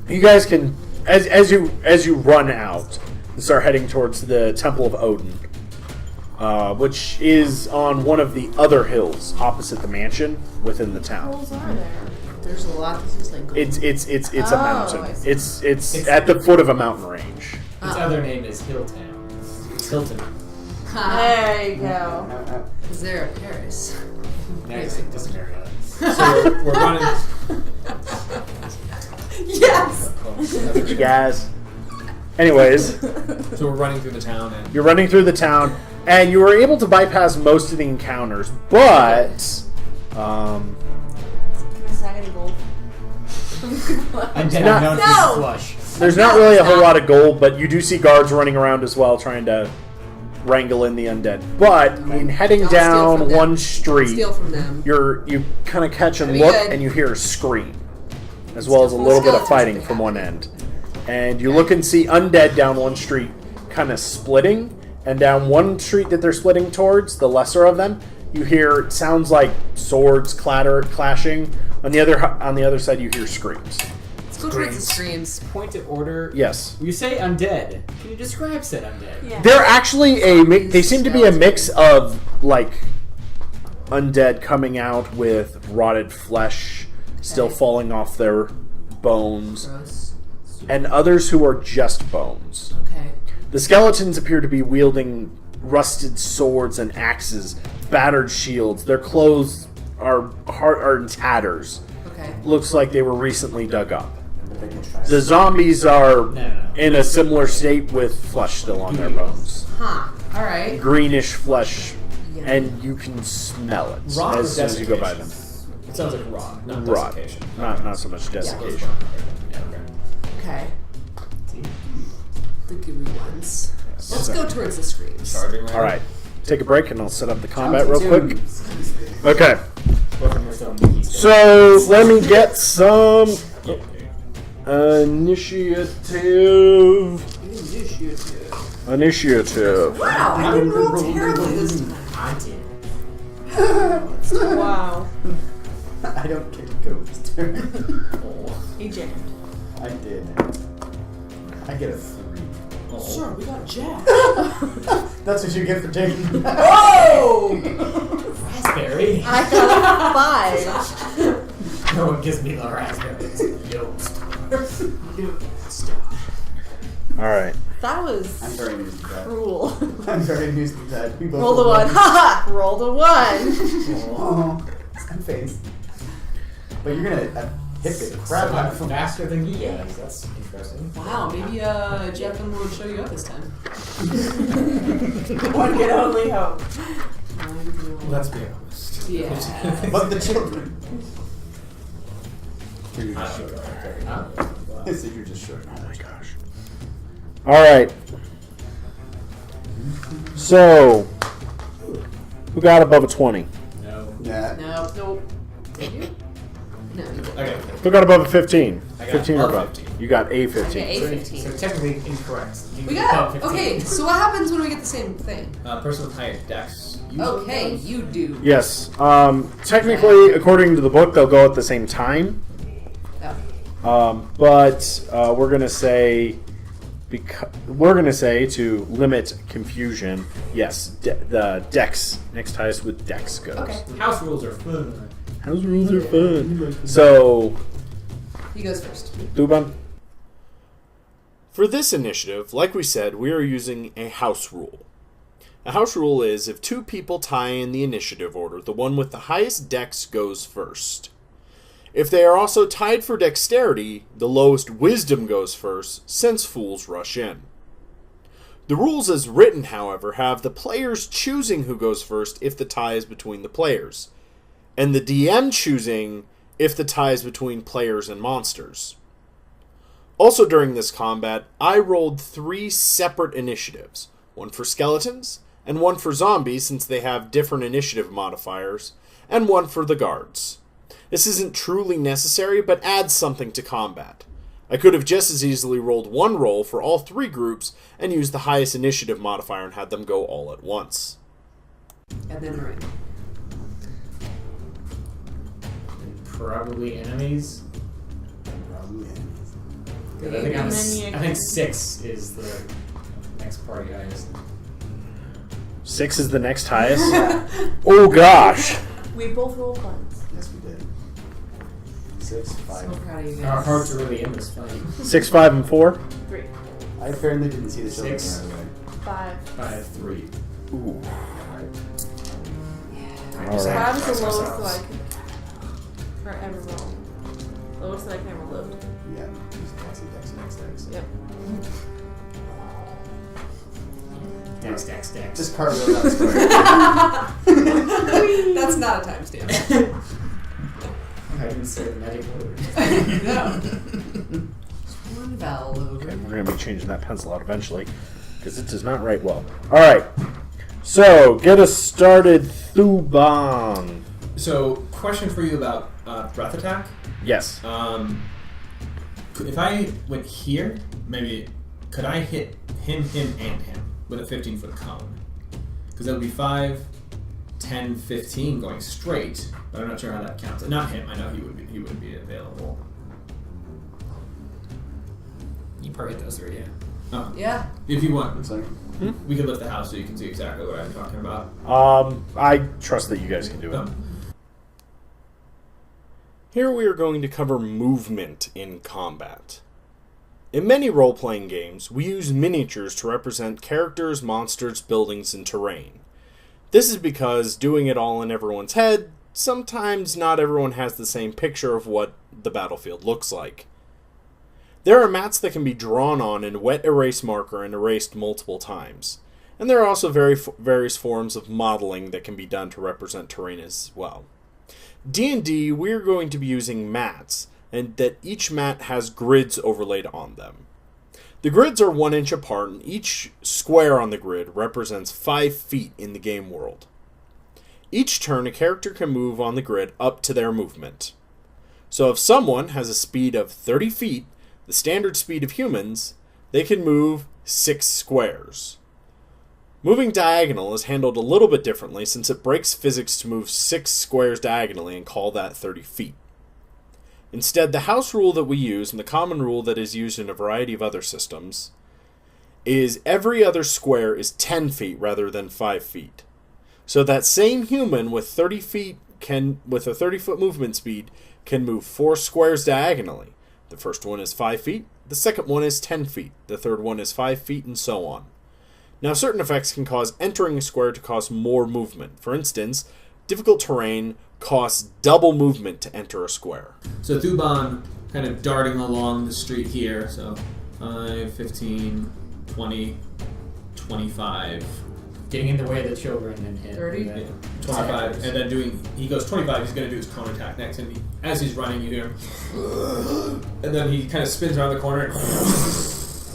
Speaker 1: can as you run out and start heading towards the Temple of Odin, which is on one of the other hills opposite the mansion within the town.
Speaker 5: Holes are there?
Speaker 3: There's a lot. This is like.
Speaker 1: It's a
Speaker 5: Oh,
Speaker 1: mountain.
Speaker 5: I see.
Speaker 1: It's at the foot of a mountain range.
Speaker 4: Its other name is Hilltown. Hilton.
Speaker 5: There you go.
Speaker 3: Is there a Paris?
Speaker 4: Next, it doesn't matter.
Speaker 2: So we're running.
Speaker 3: Yes.
Speaker 1: You guys. Anyways,
Speaker 2: So we're running through the town, and
Speaker 1: you're running through the town, and you were able to bypass most of the encounters, but
Speaker 5: Can I snag any gold
Speaker 4: Undead
Speaker 1: Not-
Speaker 4: are known
Speaker 5: No!
Speaker 4: for flush.
Speaker 1: There's not really a whole lot of gold, but you do see guards running around as well, trying to wrangle in the undead. But in heading
Speaker 3: I'll steal
Speaker 1: down
Speaker 3: from them.
Speaker 1: one street,
Speaker 3: Steal from them.
Speaker 1: you kind of catch and
Speaker 3: That'd be
Speaker 1: look,
Speaker 3: good.
Speaker 1: and you hear a scream, as well as a
Speaker 3: Steal from
Speaker 1: little
Speaker 3: the
Speaker 1: bit of
Speaker 3: skeletons
Speaker 1: fighting
Speaker 3: if they
Speaker 1: from
Speaker 3: have
Speaker 1: one
Speaker 3: it.
Speaker 1: end. And you look and see undead down one street, kind of splitting, and down one street that they're splitting towards, the lesser of them, you hear it sounds like swords clashing. On the other side, you hear screams.
Speaker 3: Let's go towards the screams.
Speaker 4: Point of order.
Speaker 1: Yes.
Speaker 4: You say undead. Can you describe said undead?
Speaker 5: Yeah.
Speaker 1: They're actually they seem to be a mix of like undead coming out with rotted flesh still
Speaker 3: Okay.
Speaker 1: falling off their bones,
Speaker 3: Gross.
Speaker 1: and others who are just bones.
Speaker 3: Okay.
Speaker 1: The skeletons appear to be wielding rusted swords and axes, battered shields. Their clothes are in tatters.
Speaker 3: Okay.
Speaker 1: Looks like they were recently dug up.
Speaker 6: But they can try.
Speaker 1: The zombies are
Speaker 4: No.
Speaker 1: in a similar state with flesh still on their bones.
Speaker 3: Huh. All right.
Speaker 1: Greenish flesh,
Speaker 3: Yeah.
Speaker 1: and you can smell it
Speaker 2: Rot or
Speaker 1: as soon as you go by them.
Speaker 2: desiccation? It sounds like rot, not
Speaker 1: Rot,
Speaker 2: desiccation.
Speaker 1: not so much desiccation.
Speaker 2: Yeah, okay.
Speaker 3: Okay. The gooey ones. Let's go towards the screams.
Speaker 2: Charging right.
Speaker 1: All right, take a break, and I'll set up the combat real quick. Okay, so let me get some initiative. Initiative.
Speaker 3: Wow, I didn't roll terribly this time.
Speaker 4: I did.
Speaker 5: Wow.
Speaker 6: I don't get to go this turn.
Speaker 5: He jammed.
Speaker 6: I did. I get a 3.
Speaker 3: Sure, we got Jack.
Speaker 6: That's what you get for taking.
Speaker 3: Oh!
Speaker 4: Raspberry.
Speaker 5: I got a 5.
Speaker 4: No one gives me the raspberries. Yo.
Speaker 1: All right.
Speaker 5: That was
Speaker 6: I'm very amused with that.
Speaker 5: cruel.
Speaker 6: I'm very amused with that. We both
Speaker 5: Roll the 1. Haha! Roll the 1.
Speaker 6: Oh, sad face. But you're gonna hit the crap out of him.
Speaker 4: Faster than he is. That's interesting.
Speaker 3: Wow, maybe Jeff would show you up this time.
Speaker 5: One can only hope.
Speaker 2: Let's be honest.
Speaker 3: Yeah.
Speaker 6: But the children. You're
Speaker 4: I
Speaker 6: just
Speaker 4: should
Speaker 6: short.
Speaker 4: go.
Speaker 6: I said you're just short.
Speaker 1: Oh my gosh. All right. So, who got above a 20?
Speaker 4: No.
Speaker 6: Yeah.
Speaker 3: No, nope. Did you? No, you didn't.
Speaker 2: Okay.
Speaker 1: Who got above a 15?
Speaker 2: I got
Speaker 1: 15 or
Speaker 2: above
Speaker 1: above?
Speaker 2: 15.
Speaker 1: You got a
Speaker 3: Okay,
Speaker 1: 15.
Speaker 3: A15.
Speaker 4: So technically incorrect. You
Speaker 3: We
Speaker 4: got
Speaker 3: got
Speaker 4: 15.
Speaker 3: okay. So what happens when we get the same thing?
Speaker 2: Person with higher dex.
Speaker 3: Okay, you do.
Speaker 1: Yes. Technically, according to the book, they'll go at the same time.
Speaker 3: Oh.
Speaker 1: But we're gonna say, to limit confusion. Yes, the Dex next highest with Dex goes.
Speaker 3: Okay.
Speaker 4: House rules are fun.
Speaker 1: House rules are fun. So,
Speaker 3: He goes first.
Speaker 1: Duban. For this initiative, like we said, we are using a house rule. A house rule is if two people tie in the initiative order, the one with the highest dex goes first. If they are also tied for dexterity, the lowest wisdom goes first, since fools rush in. The rules as written, however, have the players choosing who goes first if the tie is between the players, and the DM choosing if the tie is between players and monsters. Also during this combat, I rolled 3 separate initiatives, one for skeletons, and one for zombies since they have different initiative modifiers, and one for the guards. This isn't truly necessary, but adds something to combat. I could have just as easily rolled one roll for all 3 groups and used the highest initiative modifier and had them go all at once.
Speaker 3: And then Marine.
Speaker 4: Probably enemies.
Speaker 6: Probably enemies.
Speaker 4: I think,
Speaker 5: And then you
Speaker 4: I think 6 is the next party highest.
Speaker 1: 6 is the next highest? Oh gosh!
Speaker 5: We both rolled 1s.
Speaker 6: Yes, we did. 6, 5.
Speaker 3: So proud of you
Speaker 4: Our
Speaker 3: guys.
Speaker 4: hearts are really in this fight.
Speaker 1: 6, 5, and 4?
Speaker 5: 3.
Speaker 6: I apparently didn't see the children
Speaker 4: 6.
Speaker 6: right away.
Speaker 5: 5.
Speaker 4: 5, 3.
Speaker 1: Ooh.
Speaker 4: Alright.
Speaker 5: 5 is the lowest that I could ever roll. Lowest that I can ever load.
Speaker 6: Yeah. Just classic Dex, Dex, Dex.
Speaker 5: Yep.
Speaker 4: Dex.
Speaker 6: Just carve it out square.
Speaker 3: That's not a timestamp.
Speaker 4: Okay, insert the magic word.
Speaker 3: No. One vowel over.
Speaker 1: Okay, we're going to be changing that pencil out eventually, because it does not write well. Alright, so get us started, Thuban.
Speaker 2: So, question for you about breath attack.
Speaker 1: Yes.
Speaker 2: If I went here, maybe could I hit him, and him with a 15-foot cone? Because that would be 5, 10, 15 going straight, but I'm not sure how that counts. Not him. I know he would be available.
Speaker 4: You probably hit those three, yeah.
Speaker 2: Oh,
Speaker 3: Yeah.
Speaker 2: if you want,
Speaker 6: It's like,
Speaker 2: we could lift the house so you can see exactly what I'm talking about.
Speaker 1: I trust that you guys can do it.
Speaker 2: Oh.
Speaker 1: Here we are going to cover movement in combat. In many role-playing games, we use miniatures to represent characters, monsters, buildings, and terrain. This is because, doing it all in everyone's head, sometimes not everyone has the same picture of what the battlefield looks like. There are mats that can be drawn on in wet erase marker and erased multiple times. And there are also various forms of modeling that can be done to represent terrain as well. D&D, we're going to be using mats, and that each mat has grids overlaid on them. The grids are 1 inch apart, and each square on the grid represents 5 feet in the game world. Each turn, a character can move on the grid up to their movement. So if someone has a speed of 30 feet, the standard speed of humans, they can move 6 squares. Moving diagonal is handled a little bit differently since it breaks physics to move 6 squares diagonally and call that 30 feet. Instead, the house rule that we use, and the common rule that is used in a variety of other systems, is every other square is 10 feet rather than 5 feet. So that same human with 30 feet with a 30-foot movement speed can move 4 squares diagonally. The first one is 5 feet, the second one is 10 feet, the third one is 5 feet, and so on. Now, certain effects can cause entering a square to cause more movement. For instance, difficult terrain costs double movement to enter a square.
Speaker 2: So Thuban kind of darting along the street here. So 5, 15, 20, 25.
Speaker 4: Getting in the way of the children and hit.
Speaker 3: 30?
Speaker 4: and then-
Speaker 2: 25, and then he goes 25, he's going to do his cone attack next, and as he's running, you hear him, and then he kind of spins around the corner,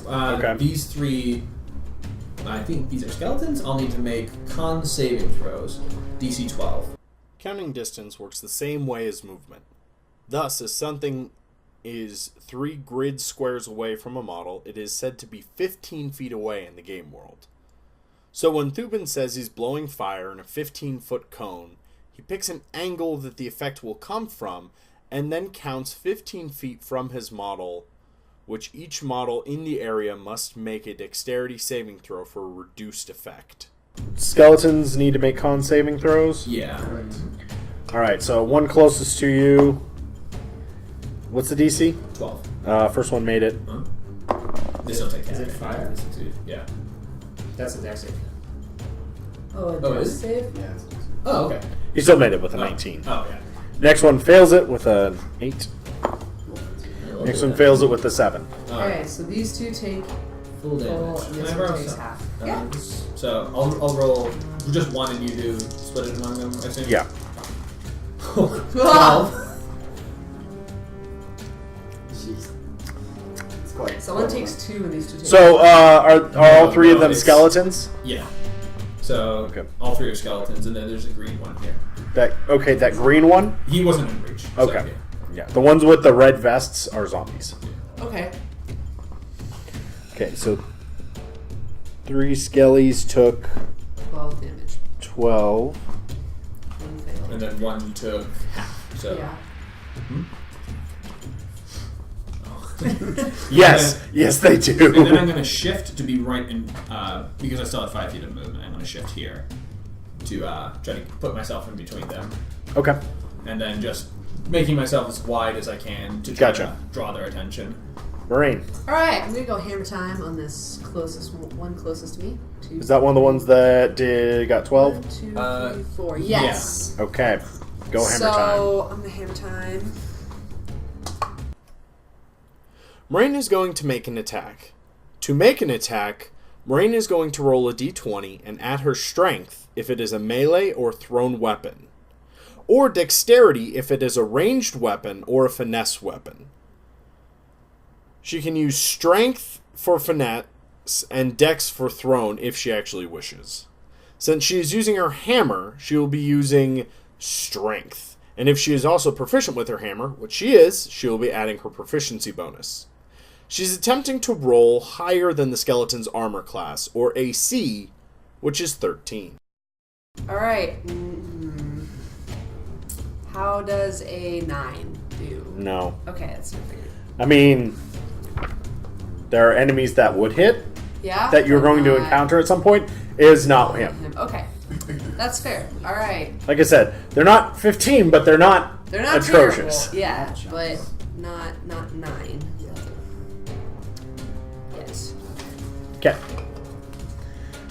Speaker 1: Okay.
Speaker 2: These 3, I think these are skeletons, I'll need to make con saving throws, DC 12.
Speaker 1: Counting distance works the same way as movement. Thus, if something is 3 grid squares away from a model, it is said to be 15 feet away in the game world. So when Thuban says he's blowing fire in a 15-foot cone, he picks an angle that the effect will come from, and then counts 15 feet from his model, which each model in the area must make a dexterity saving throw for a reduced effect. Skeletons need to make con saving throws?
Speaker 2: Yeah.
Speaker 1: Alright, so one closest to you. What's the DC?
Speaker 2: 12.
Speaker 1: First one made it.
Speaker 2: This will take
Speaker 4: Is it
Speaker 2: damage.
Speaker 4: fire?
Speaker 2: Yeah.
Speaker 4: That's a dex save.
Speaker 3: Oh, a
Speaker 2: Oh,
Speaker 3: dex
Speaker 2: is it?
Speaker 3: save?
Speaker 6: yeah.
Speaker 2: Oh, okay.
Speaker 1: He still made it with a 19.
Speaker 2: Oh, yeah.
Speaker 1: Next one fails it with an 8. Next one fails it with a 7.
Speaker 3: Okay, so these two take
Speaker 2: Full
Speaker 3: full,
Speaker 2: damage.
Speaker 3: and
Speaker 2: Can
Speaker 3: this
Speaker 2: I
Speaker 3: one
Speaker 2: borrow
Speaker 3: takes
Speaker 2: some?
Speaker 3: half. Yeah.
Speaker 2: So I'll roll just one, and you do split it among them, I assume?
Speaker 1: Yeah.
Speaker 2: 12.
Speaker 6: Jeez. It's quite.
Speaker 3: So one takes 2 and these 2 take
Speaker 1: So, are all 3 of them
Speaker 2: it's-
Speaker 1: skeletons?
Speaker 2: Yeah. So
Speaker 1: Okay.
Speaker 2: all 3 are skeletons, and then there's a green one here.
Speaker 1: That green one?
Speaker 2: He wasn't in reach. so,
Speaker 1: Okay. Yeah. The ones with the red vests are zombies.
Speaker 3: Okay.
Speaker 1: Okay, so 3 skellies took
Speaker 3: 12 damage.
Speaker 1: 12.
Speaker 3: One failed.
Speaker 2: And then one took half. So
Speaker 3: Yeah.
Speaker 1: Yes, yes they
Speaker 2: And then I'm
Speaker 1: do.
Speaker 2: going to shift to be right in, because I still have 5 feet of movement, I'm going to shift here to try to put myself in between them.
Speaker 1: Okay.
Speaker 2: And then just making myself as wide as I can to try
Speaker 1: Gotcha.
Speaker 2: to draw their attention.
Speaker 1: Marine.
Speaker 3: Alright, I'm gonna go hammer time on this one closest to me. 2,
Speaker 1: Is that one of the ones that got 12?
Speaker 3: 1, 2,
Speaker 2: Uh,
Speaker 3: 3, 4. Yes.
Speaker 1: Okay. Go hammer time.
Speaker 3: So I'm gonna hammer time.
Speaker 1: Moraine is going to make an attack. To make an attack, Moraine is going to roll a d20 and add her strength if it is a melee or thrown weapon. or dexterity if it is a ranged weapon or a finesse weapon. She can use strength for finesse and dex for thrown if she actually wishes. Since she is using her hammer, she will be using strength. And if she is also proficient with her hammer, which she is, she will be adding her proficiency bonus. She's attempting to roll higher than the skeleton's armor class, or AC, which is 13.
Speaker 3: Alright. How does a 9 do?
Speaker 1: No.
Speaker 3: Okay, that's what I figured.
Speaker 1: I mean, there are enemies that would hit,
Speaker 3: Yeah?
Speaker 1: that you're going to
Speaker 3: Not
Speaker 1: encounter at some point, is not him.
Speaker 3: Okay. That's fair. Alright.
Speaker 1: Like I said, they're not 15, but they're not atrocious.
Speaker 3: Terrible. Yeah, but not 9. Yes.
Speaker 1: Okay.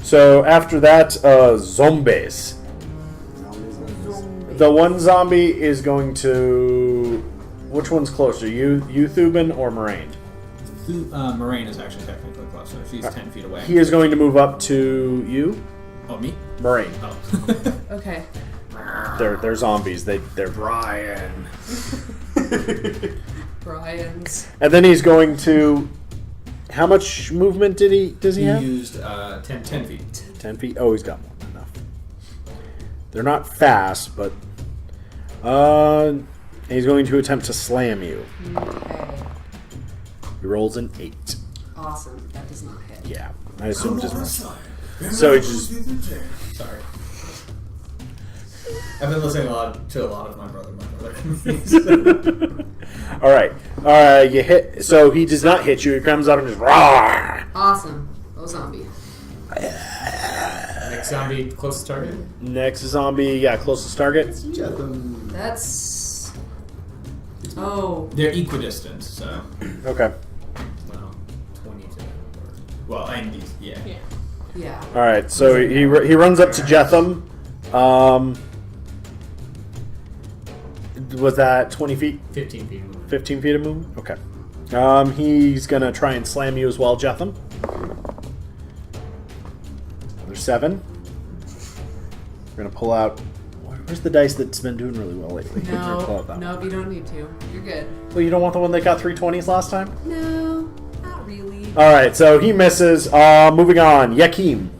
Speaker 1: So after that, zombies. The one zombie is going to... Which one's closer, you Thuban, or Moraine?
Speaker 4: Moraine is actually technically closer. She's 10 feet away.
Speaker 1: He is going to move up to you,
Speaker 4: Oh, me?
Speaker 1: Moraine.
Speaker 4: Oh.
Speaker 3: Okay.
Speaker 1: They're zombies. They're
Speaker 7: Brian.
Speaker 3: Brian's.
Speaker 1: And then he's going to... How much movement does he
Speaker 4: He
Speaker 1: have?
Speaker 4: used 10 feet.
Speaker 1: 10 feet? Oh, he's got more than enough. They're not fast, but... he's going to attempt to slam you.
Speaker 3: Okay.
Speaker 1: He rolls an 8.
Speaker 3: Awesome. That does not hit.
Speaker 1: Yeah, I assume just... So he just...
Speaker 2: Sorry. I've been listening to a lot of my brother
Speaker 1: All right. You hit... So he does not hit you. He comes out and just... Rawr!
Speaker 3: Awesome. Oh, zombie.
Speaker 2: Next zombie, closest target?
Speaker 1: Next zombie, yeah, closest target.
Speaker 3: That's... Oh.
Speaker 2: They're equidistant, so...
Speaker 1: Okay.
Speaker 2: Well, 20 to... Well, and these, yeah.
Speaker 3: Yeah.
Speaker 1: All right, so he runs up to Jetham. Was that 20 feet?
Speaker 2: 15 feet.
Speaker 1: 15 feet of movement? Okay. He's going to try and slam you as well, Jetham. Another 7. We're going to pull out... Where's the dice that's been doing really well lately? We're gonna pull out that
Speaker 3: No,
Speaker 1: one.
Speaker 3: you don't need to. You're good.
Speaker 1: Well, you don't want the one that got 320s last time?
Speaker 3: No, not really.
Speaker 1: All right, so he misses. Moving on. Yakim.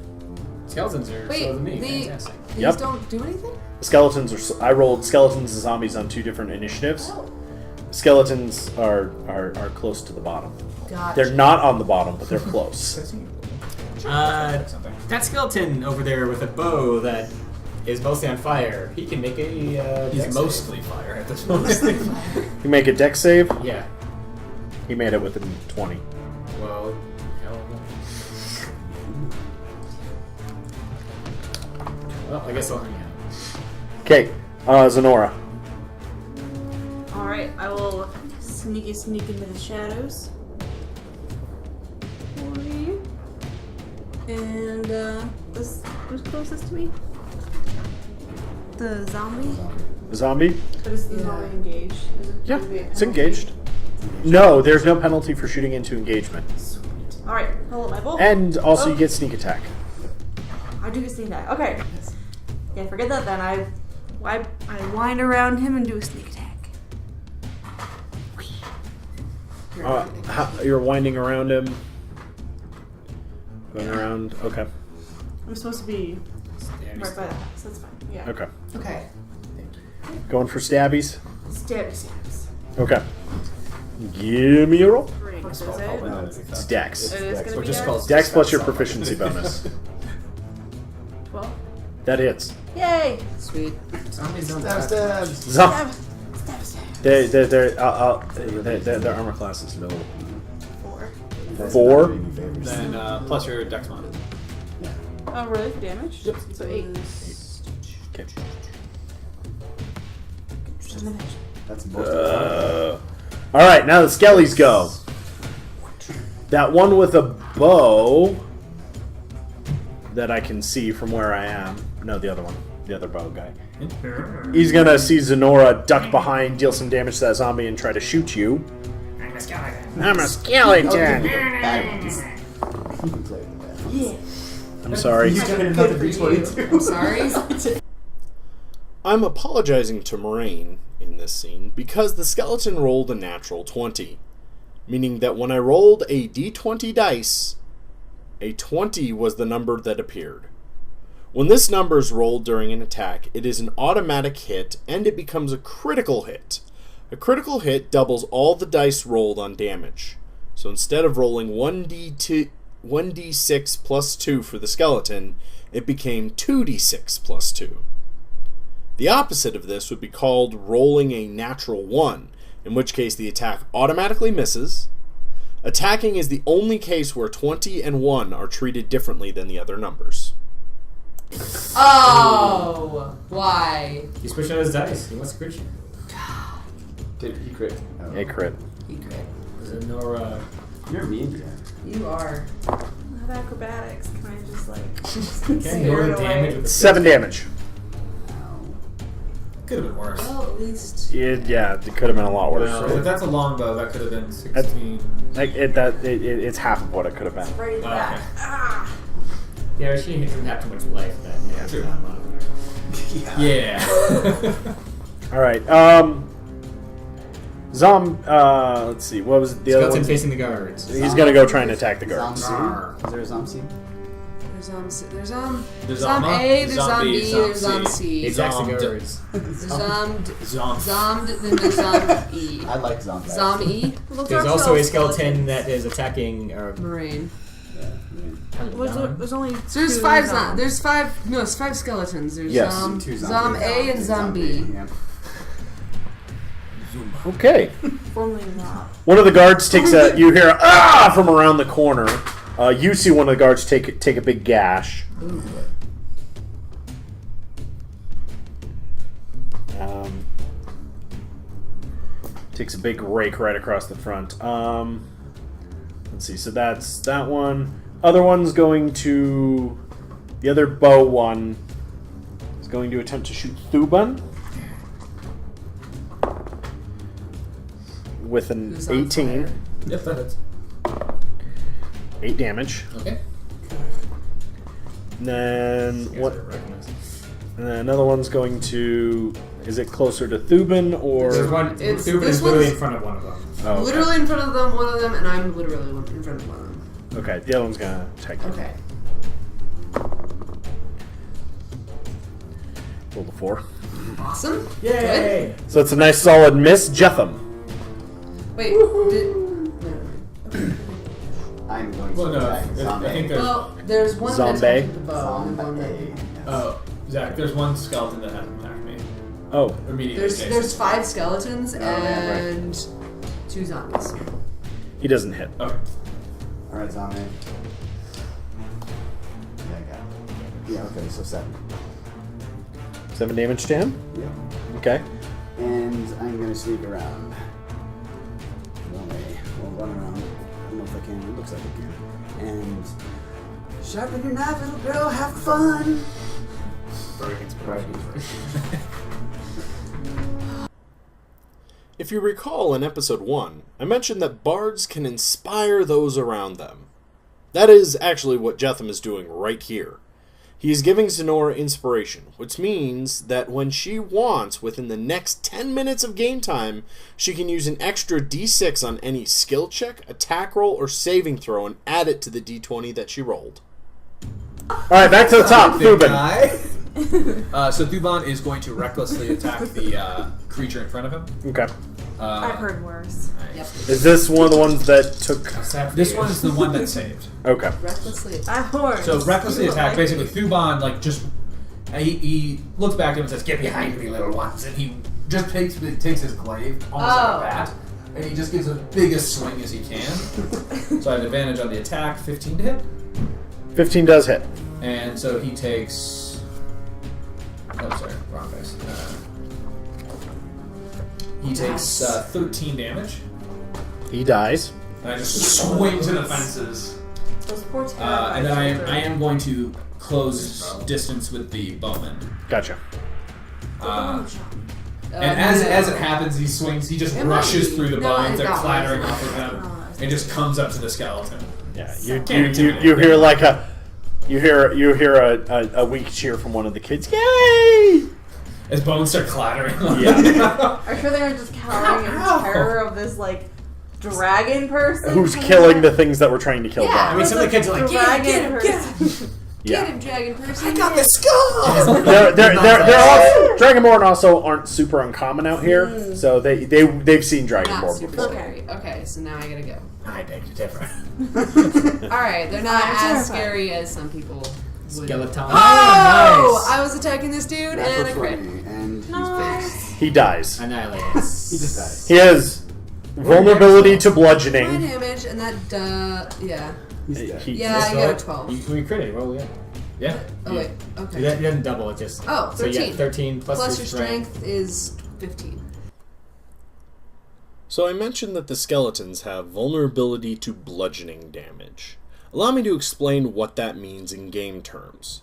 Speaker 2: Skeletons are
Speaker 3: Wait,
Speaker 2: slower than me.
Speaker 3: these
Speaker 2: Fantastic.
Speaker 1: Yep.
Speaker 3: don't do anything?
Speaker 1: Skeletons are... I rolled skeletons and zombies on 2 different initiatives.
Speaker 3: Oh.
Speaker 1: Skeletons are close to the bottom.
Speaker 3: Gotcha.
Speaker 1: They're not on the bottom, but they're close.
Speaker 4: That skeleton over there with a bow that is mostly on fire, he can make a...
Speaker 2: He's
Speaker 4: dex
Speaker 2: mostly fire at this point.
Speaker 1: You make a dex save.
Speaker 4: save. Yeah.
Speaker 1: He made it within 20.
Speaker 4: Well, I guess I'll hang out.
Speaker 1: Okay, Zenora.
Speaker 5: Alright, I will sneak into the shadows. For you. And, who's closest to me? The zombie?
Speaker 1: Zombie?
Speaker 5: But it's not engaged. Is it
Speaker 1: Yeah,
Speaker 5: gonna be a
Speaker 1: it's
Speaker 5: penalty?
Speaker 1: engaged. No, there's no penalty for shooting into engagement.
Speaker 5: Alright, pull up my bolt.
Speaker 1: And also you get sneak attack.
Speaker 5: I do get sneak attack. Okay. Yeah, forget that then. I wind around him and do a sneak attack.
Speaker 1: You're winding around him. Going around. Okay.
Speaker 5: I'm supposed to be right by that, so that's fine. Yeah.
Speaker 1: Okay.
Speaker 3: Okay.
Speaker 1: Going for stabbies.
Speaker 5: Stabs.
Speaker 1: Okay. Give me a roll.
Speaker 5: Great. Is it?
Speaker 1: It's dex.
Speaker 5: It is gonna
Speaker 2: Or
Speaker 5: be
Speaker 2: just
Speaker 5: dex?
Speaker 2: called
Speaker 1: Dex plus your proficiency bonus.
Speaker 5: 12.
Speaker 1: That hits.
Speaker 5: Yay!
Speaker 3: Sweet.
Speaker 4: Zombies don't
Speaker 6: Stab.
Speaker 5: Stab. Stab. Stab.
Speaker 1: Their armor class is low.
Speaker 5: 4.
Speaker 1: 4.
Speaker 2: Then plus your dex mod.
Speaker 5: Oh, really? For damage? Yep. So 8.
Speaker 1: Okay.
Speaker 6: That's most
Speaker 1: All right, now the skellies go. That one with a bow that I can see from where I am. No, the other one. The other bow guy. He's gonna see Zenora duck behind, deal some damage to that zombie, and try to shoot you.
Speaker 7: I'm a skeleton.
Speaker 1: I'm a skeleton! I'm sorry.
Speaker 6: He's gonna cut the D20.
Speaker 3: I'm sorry.
Speaker 1: I'm apologizing to Moraine in this scene because the skeleton rolled a natural 20, meaning that when I rolled a d20 dice, a 20 was the number that appeared. When this number is rolled during an attack, it is an automatic hit and it becomes a critical hit. A critical hit doubles all the dice rolled on damage. So instead of rolling 1d6 plus 2 for the skeleton, it became 2d6 plus 2. The opposite of this would be called rolling a natural 1, in which case the attack automatically misses. Attacking is the only case where 20 and 1 are treated differently than the other numbers.
Speaker 3: Oh! Why?
Speaker 4: He switched out his dice. He wants to crit you.
Speaker 6: Did he crit? Oh.
Speaker 1: A crit.
Speaker 3: He crit.
Speaker 4: Was it Nora?
Speaker 6: You're mean, Jack.
Speaker 3: You are.
Speaker 5: I have acrobatics. Can I just like
Speaker 4: Can
Speaker 5: scare
Speaker 4: Nora
Speaker 5: it
Speaker 4: damage
Speaker 5: away?
Speaker 4: with a
Speaker 1: 7 damage.
Speaker 2: Could have been worse.
Speaker 3: Well, at least.
Speaker 1: Yeah, it could have been a lot worse.
Speaker 2: Well, if that's a longbow, that could have been 16.
Speaker 1: It's half of what it could have been.
Speaker 5: Right
Speaker 2: Okay.
Speaker 5: back. Ah!
Speaker 4: Yeah, she didn't have too much life. That yeah,
Speaker 2: True.
Speaker 4: not modifier.
Speaker 2: Yeah.
Speaker 1: All right. Let's see. What was the other
Speaker 4: Skeleton
Speaker 1: one?
Speaker 4: facing the guards.
Speaker 1: He's gonna go try and attack the guards.
Speaker 6: Zom C? Is there a Zom C?
Speaker 3: There's
Speaker 2: There's
Speaker 3: Zom
Speaker 2: Zama,
Speaker 3: A, there's Zom
Speaker 2: Zombie,
Speaker 3: B, there's
Speaker 2: Zom
Speaker 3: Zom
Speaker 2: C.
Speaker 3: C.
Speaker 4: He attacks the
Speaker 2: Zommed.
Speaker 4: guards.
Speaker 3: There's Zommed,
Speaker 2: Zom.
Speaker 3: Zommed, then there's Zom E.
Speaker 6: I like Zom best.
Speaker 3: Zom E,
Speaker 5: Those
Speaker 4: There's
Speaker 5: are
Speaker 4: also
Speaker 5: still
Speaker 4: a skeleton
Speaker 5: skeletons.
Speaker 4: that is attacking.
Speaker 3: Moraine.
Speaker 6: Yeah,
Speaker 5: There's only
Speaker 3: So there's
Speaker 5: two
Speaker 3: five.
Speaker 5: zombs.
Speaker 3: There's five. No, it's 5 skeletons. There's
Speaker 1: Yes.
Speaker 6: two
Speaker 3: Zom A and Zom B.
Speaker 6: Yeah.
Speaker 1: Okay.
Speaker 5: Formerly not.
Speaker 1: One of the guards takes a. You hear a, ah from around the corner. You see one of the guards take a big gash. Takes a big rake right across the front. Let's see. So that's that one. Other one's going to. The other bow one is going to attempt to shoot Thuban with an
Speaker 3: Who's on
Speaker 1: 18.
Speaker 3: fire.
Speaker 2: Yep, that hits.
Speaker 1: 8 damage.
Speaker 2: Okay.
Speaker 1: And then what? And then another one's going to. Is it closer to Thuban or?
Speaker 4: There's one.
Speaker 3: It's-
Speaker 4: Thuban
Speaker 3: this
Speaker 4: is literally
Speaker 3: one's-
Speaker 4: in front of one of them.
Speaker 1: Oh, okay.
Speaker 3: Literally in front of them, one of them, and I'm literally in front of one of them.
Speaker 1: Okay, the other one's gonna attack you.
Speaker 3: Okay.
Speaker 1: Roll the 4.
Speaker 3: Awesome.
Speaker 4: Yay!
Speaker 1: So it's a nice solid miss, Jetham.
Speaker 3: Wait.
Speaker 6: I'm going to
Speaker 2: Well, no,
Speaker 6: attack
Speaker 2: I
Speaker 6: Zom
Speaker 2: think
Speaker 6: A.
Speaker 2: there's.
Speaker 3: Well, there's one that
Speaker 1: Zombie.
Speaker 3: attacked the bow, and one that.
Speaker 2: Oh, Zach, there's one skeleton that hasn't attacked me.
Speaker 1: Oh,
Speaker 2: Immediately.
Speaker 3: There's
Speaker 2: adjacent.
Speaker 3: there's 5 skeletons
Speaker 6: yeah, right.
Speaker 3: and 2 zombies.
Speaker 1: he doesn't hit.
Speaker 2: Okay.
Speaker 6: Alright, Zom A. Yeah, I got it. Yeah, okay, so 7.
Speaker 1: 7 damage to him.
Speaker 6: Yep.
Speaker 1: Okay.
Speaker 6: And I'm gonna sneak around. Zom A. We'll run around. I don't know if I can. It looks like I can. And sharpen your knife, little girl. Have fun.
Speaker 4: Bardic Inspiration.
Speaker 1: If you recall in episode 1, I mentioned that bards can inspire those around them. That is actually what Jetham is doing right here. He is giving Zenora inspiration, which means that when she wants, within the next 10 minutes of game time, she can use an extra d6 on any skill check, attack roll, or saving throw and add it to the d20 that she rolled. Alright, back to the top,
Speaker 2: Big
Speaker 1: Thuban.
Speaker 2: guy. So Thuban is going to recklessly attack the creature in front of him.
Speaker 1: Okay.
Speaker 5: I've heard worse.
Speaker 3: Yep.
Speaker 1: Is this one of the ones that took...
Speaker 2: This one is the one that saved.
Speaker 1: Okay.
Speaker 3: Recklessly.
Speaker 5: I've heard.
Speaker 2: So recklessly attack, basically Thuban like just he looks back at him and says, "Get behind me, little ones," and he just takes his glaive almost like a bat, and he just gives the biggest swing as he can. So I have advantage on the attack, 15 to hit,
Speaker 1: 15 does hit.
Speaker 2: and so he takes. Oh, sorry, wrong dice. He takes 13 damage,
Speaker 1: He dies.
Speaker 2: and I just swing to the fences.
Speaker 5: Those poor
Speaker 2: And then I am going to close distance with the bowman.
Speaker 1: Gotcha.
Speaker 2: And as it happens, he swings. He just rushes through the vines. They're clattering off of him, and just comes up to the skeleton.
Speaker 1: Yeah, you hear like a you hear a weak cheer from one of the kids. Yay!
Speaker 2: As bones start clattering.
Speaker 1: Yeah.
Speaker 5: Are you sure they were just cowering in terror of this, like, dragon person?
Speaker 1: Who's killing the things that we're trying to kill
Speaker 3: Yeah.
Speaker 1: down?
Speaker 4: I mean, some of the kids are like,
Speaker 5: dragon
Speaker 3: Get
Speaker 5: person.
Speaker 1: Yeah.
Speaker 3: him, dragon person.
Speaker 2: I got the skull!
Speaker 1: They're all, Dragonborn also aren't super uncommon out here, so they've seen
Speaker 3: Not
Speaker 1: Dragonborn
Speaker 3: super
Speaker 1: before.
Speaker 3: scary. Okay, so now I gotta go.
Speaker 4: I beg to differ.
Speaker 3: Alright, they're not
Speaker 5: I'm
Speaker 3: as
Speaker 5: terrified.
Speaker 3: scary as some people would.
Speaker 4: Skeleton.
Speaker 3: Oh!
Speaker 4: Nice.
Speaker 3: I was attacking this dude
Speaker 6: That's
Speaker 3: and a
Speaker 6: what's
Speaker 3: crit.
Speaker 6: funny, and he's
Speaker 5: Nice.
Speaker 1: He dies.
Speaker 4: Annihilated.
Speaker 6: He just dies.
Speaker 1: He has vulnerability to
Speaker 3: My
Speaker 1: bludgeoning.
Speaker 3: damage and that, yeah.
Speaker 6: He's dead.
Speaker 3: Yeah, I got a 12.
Speaker 4: We critted. Roll again.
Speaker 2: Yeah.
Speaker 3: Oh, wait, okay.
Speaker 4: It doesn't double. It just.
Speaker 3: Oh,
Speaker 4: So
Speaker 3: 13.
Speaker 4: yeah, 13
Speaker 3: Plus your
Speaker 4: strength.
Speaker 3: strength is 15.
Speaker 1: So I mentioned that the skeletons have vulnerability to bludgeoning damage. Allow me to explain what that means in game terms.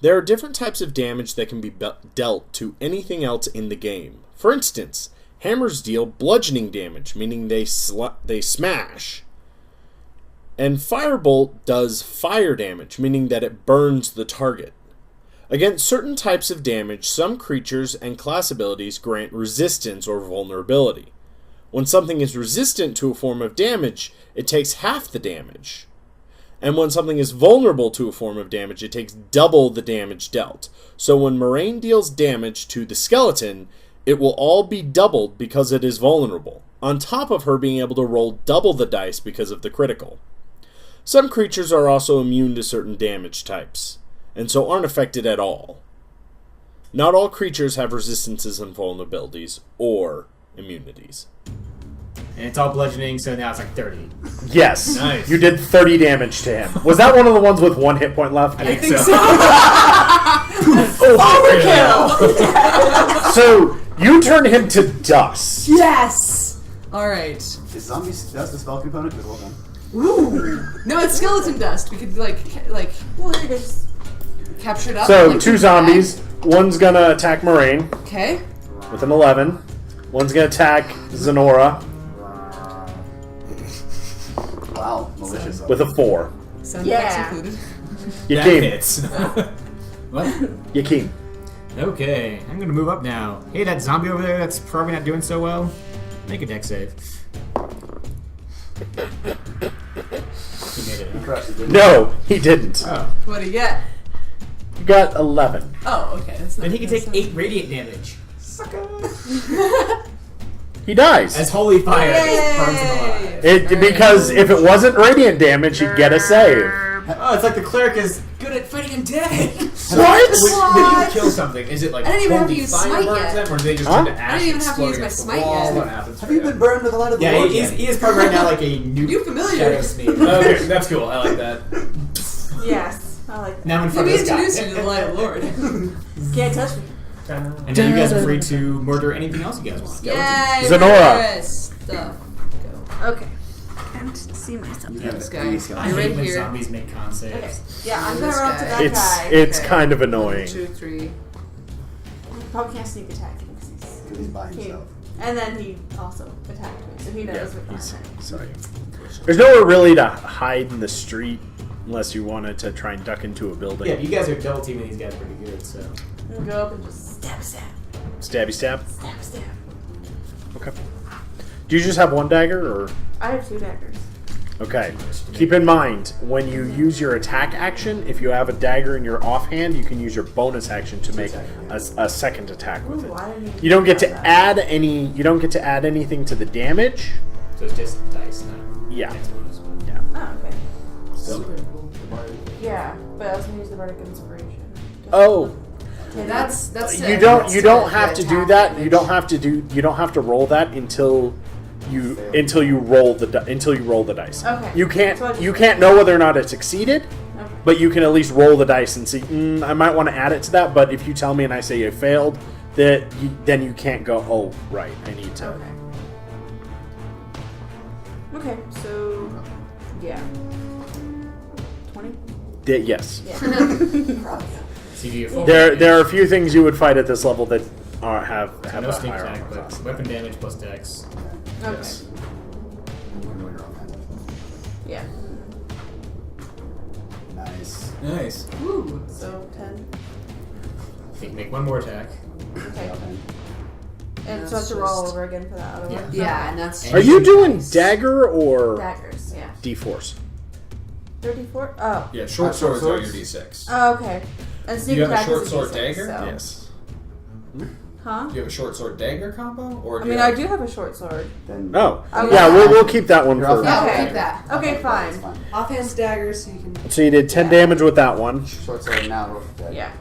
Speaker 1: There are different types of damage that can be dealt to anything else in the game. For instance, hammers deal bludgeoning damage, meaning they smash. And firebolt does fire damage, meaning that it burns the target. Against certain types of damage, some creatures and class abilities grant resistance or vulnerability. When something is resistant to a form of damage, it takes half the damage. And when something is vulnerable to a form of damage, it takes double the damage dealt. So when Moraine deals damage to the skeleton, it will all be doubled because it is vulnerable, on top of her being able to roll double the dice because of the critical. Some creatures are also immune to certain damage types, and so aren't affected at all. Not all creatures have resistances and vulnerabilities, or immunities.
Speaker 4: And it's all bludgeoning, so now it's like 30.
Speaker 1: Yes,
Speaker 2: Nice.
Speaker 1: you did 30 damage to him. Was that one of the ones with 1 hit point left?
Speaker 4: I think so.
Speaker 3: Overkill!
Speaker 1: So, you turned him to dust.
Speaker 3: Yes! Alright.
Speaker 6: Is zombies that's the spell component? Good, well done.
Speaker 3: Ooh! No, it's skeleton dust. We could, like,
Speaker 5: Well, it is.
Speaker 3: capture it up.
Speaker 1: So,
Speaker 3: and, like,
Speaker 1: 2
Speaker 3: put it
Speaker 1: zombies. One's gonna attack Moraine
Speaker 3: back. Okay.
Speaker 1: with an 11. One's gonna attack Zenora
Speaker 6: Wow, malicious.
Speaker 1: with a 4.
Speaker 3: Sound
Speaker 5: Yeah.
Speaker 3: effects included.
Speaker 2: That
Speaker 1: Yakim.
Speaker 2: hits.
Speaker 4: What?
Speaker 1: Yakim.
Speaker 4: Okay, I'm gonna move up now. Hey, that zombie over there that's probably not doing so well. Make a deck save. He made it.
Speaker 1: No, he didn't.
Speaker 4: Oh.
Speaker 3: What do you get?
Speaker 1: You got 11.
Speaker 3: Oh, okay. That's not
Speaker 4: Then he can take
Speaker 3: that's
Speaker 4: 8 radiant damage.
Speaker 1: He dies.
Speaker 4: As holy fire just burns him alive.
Speaker 1: Because if it wasn't radiant damage, he'd get a save.
Speaker 4: Oh, it's like the cleric is good at fighting undead.
Speaker 1: What?
Speaker 2: When you kill something, is it like
Speaker 3: I didn't even have to
Speaker 2: holy
Speaker 3: use
Speaker 2: fire
Speaker 3: smite
Speaker 2: burns
Speaker 3: yet.
Speaker 2: them, or do they just
Speaker 1: Huh?
Speaker 2: turn to
Speaker 3: I
Speaker 2: ash
Speaker 3: didn't even
Speaker 2: and
Speaker 3: have to
Speaker 2: explode
Speaker 3: use my
Speaker 2: against the
Speaker 3: smite
Speaker 2: wall?
Speaker 3: yet.
Speaker 2: What happens?
Speaker 6: Have you been burned with the light of the
Speaker 4: Yeah,
Speaker 6: Lord
Speaker 4: he
Speaker 6: yet?
Speaker 4: is probably right now like a new
Speaker 3: You familiar?
Speaker 4: shadow sneak.
Speaker 2: Okay, that's cool. I like that.
Speaker 5: Yes, I like that.
Speaker 4: Now in
Speaker 3: Let
Speaker 4: front
Speaker 3: me
Speaker 4: of this guy.
Speaker 3: introduce you to the light of the Lord.
Speaker 5: Can't touch me.
Speaker 4: And then you guys are free to murder anything else you guys want.
Speaker 3: Yay!
Speaker 1: Zenora.
Speaker 3: murderous Stuff. Go.
Speaker 5: Okay. I'm to see myself.
Speaker 6: You have
Speaker 3: This
Speaker 6: a
Speaker 3: guy.
Speaker 6: three
Speaker 4: I
Speaker 6: skeleton.
Speaker 3: You're
Speaker 4: hate
Speaker 3: right
Speaker 4: when
Speaker 3: here.
Speaker 4: zombies make con saves.
Speaker 5: Okay. Yeah, I'm
Speaker 3: This
Speaker 5: gonna run up to
Speaker 3: guy.
Speaker 5: that guy.
Speaker 1: It's
Speaker 3: Okay.
Speaker 1: kind of annoying.
Speaker 3: 2, 3.
Speaker 5: Probably can't sneak attack him because
Speaker 6: Because he's by himself.
Speaker 5: And then he also attacked me, so he knows
Speaker 1: Yeah,
Speaker 5: what
Speaker 1: he's
Speaker 5: I'm
Speaker 1: sorry. There's nowhere really to hide in the street unless you wanted to try and duck into a building.
Speaker 4: Yeah, you guys are double teaming these guys pretty good, so.
Speaker 5: gonna go up and just stab.
Speaker 1: Stabby stab.
Speaker 5: Stab.
Speaker 1: Okay. Do you just have 1 dagger, or?
Speaker 5: I have 2 daggers.
Speaker 1: Okay. Keep in mind, when you use your attack action, if you have a dagger in your offhand, you can use your bonus action to make a second attack with it.
Speaker 5: Ooh, I didn't even
Speaker 1: You don't get to
Speaker 5: think about
Speaker 1: add any. You don't get to add anything to the damage.
Speaker 4: So it's just dice, not
Speaker 1: Yeah.
Speaker 4: next bonus.
Speaker 1: Yeah.
Speaker 5: that. Oh, okay.
Speaker 3: Super cool.
Speaker 5: Yeah, but I was gonna use the Bardic Inspiration.
Speaker 1: Oh.
Speaker 3: That's
Speaker 1: You don't have to do that. You don't have to roll that until you roll the dice.
Speaker 5: Okay.
Speaker 1: You
Speaker 5: So I just-
Speaker 1: can't know whether or not it succeeded,
Speaker 5: Okay.
Speaker 1: but you can at least roll the dice and see. I might want to add it to that, but if you tell me and I say you failed, then you can't go. Oh, right. I need to.
Speaker 5: Okay. Okay, so yeah. 20?
Speaker 1: Yes.
Speaker 5: Yeah.
Speaker 4: So you do your full
Speaker 1: There
Speaker 4: damage.
Speaker 1: are a few things you would fight at this level that have
Speaker 4: No
Speaker 1: a
Speaker 4: sneak
Speaker 1: higher
Speaker 4: attack,
Speaker 1: armor
Speaker 4: but
Speaker 1: class.
Speaker 4: weapon damage plus dex.
Speaker 5: Okay.
Speaker 1: Yes.
Speaker 6: You can roll your offhand.
Speaker 5: Yeah.
Speaker 6: Nice.
Speaker 2: Nice.
Speaker 3: Ooh.
Speaker 5: So 10.
Speaker 4: They can make one more attack.
Speaker 5: Okay.
Speaker 6: Okay.
Speaker 5: And so I have to roll over again for that other one.
Speaker 3: Yeah, and that's.
Speaker 8: Are you doing dagger or
Speaker 5: Daggers, yeah.
Speaker 8: D-force?
Speaker 5: 34? Oh.
Speaker 2: Yeah, short
Speaker 6: short
Speaker 2: swords are your
Speaker 6: swords?
Speaker 2: d6.
Speaker 5: Oh, okay. And sneak
Speaker 2: You have a
Speaker 5: attack
Speaker 2: short
Speaker 5: is
Speaker 2: sword
Speaker 5: D6,
Speaker 2: dagger?
Speaker 5: So.
Speaker 8: Yes.
Speaker 5: Huh?
Speaker 2: Do you have a short sword dagger combo? Or
Speaker 5: I
Speaker 2: do
Speaker 5: mean,
Speaker 2: you
Speaker 5: I
Speaker 2: have...
Speaker 5: do have a short sword.
Speaker 6: Then
Speaker 8: Oh.
Speaker 5: Okay.
Speaker 8: Yeah, we'll keep that one
Speaker 6: You're
Speaker 8: for...
Speaker 6: off
Speaker 3: Yeah,
Speaker 5: Okay.
Speaker 3: we'll keep that.
Speaker 5: Okay,
Speaker 6: that's
Speaker 5: fine.
Speaker 3: Offhand's daggers, so you can
Speaker 8: So you did 10 damage with that one.
Speaker 6: Short sword now. Roll for
Speaker 5: Yeah.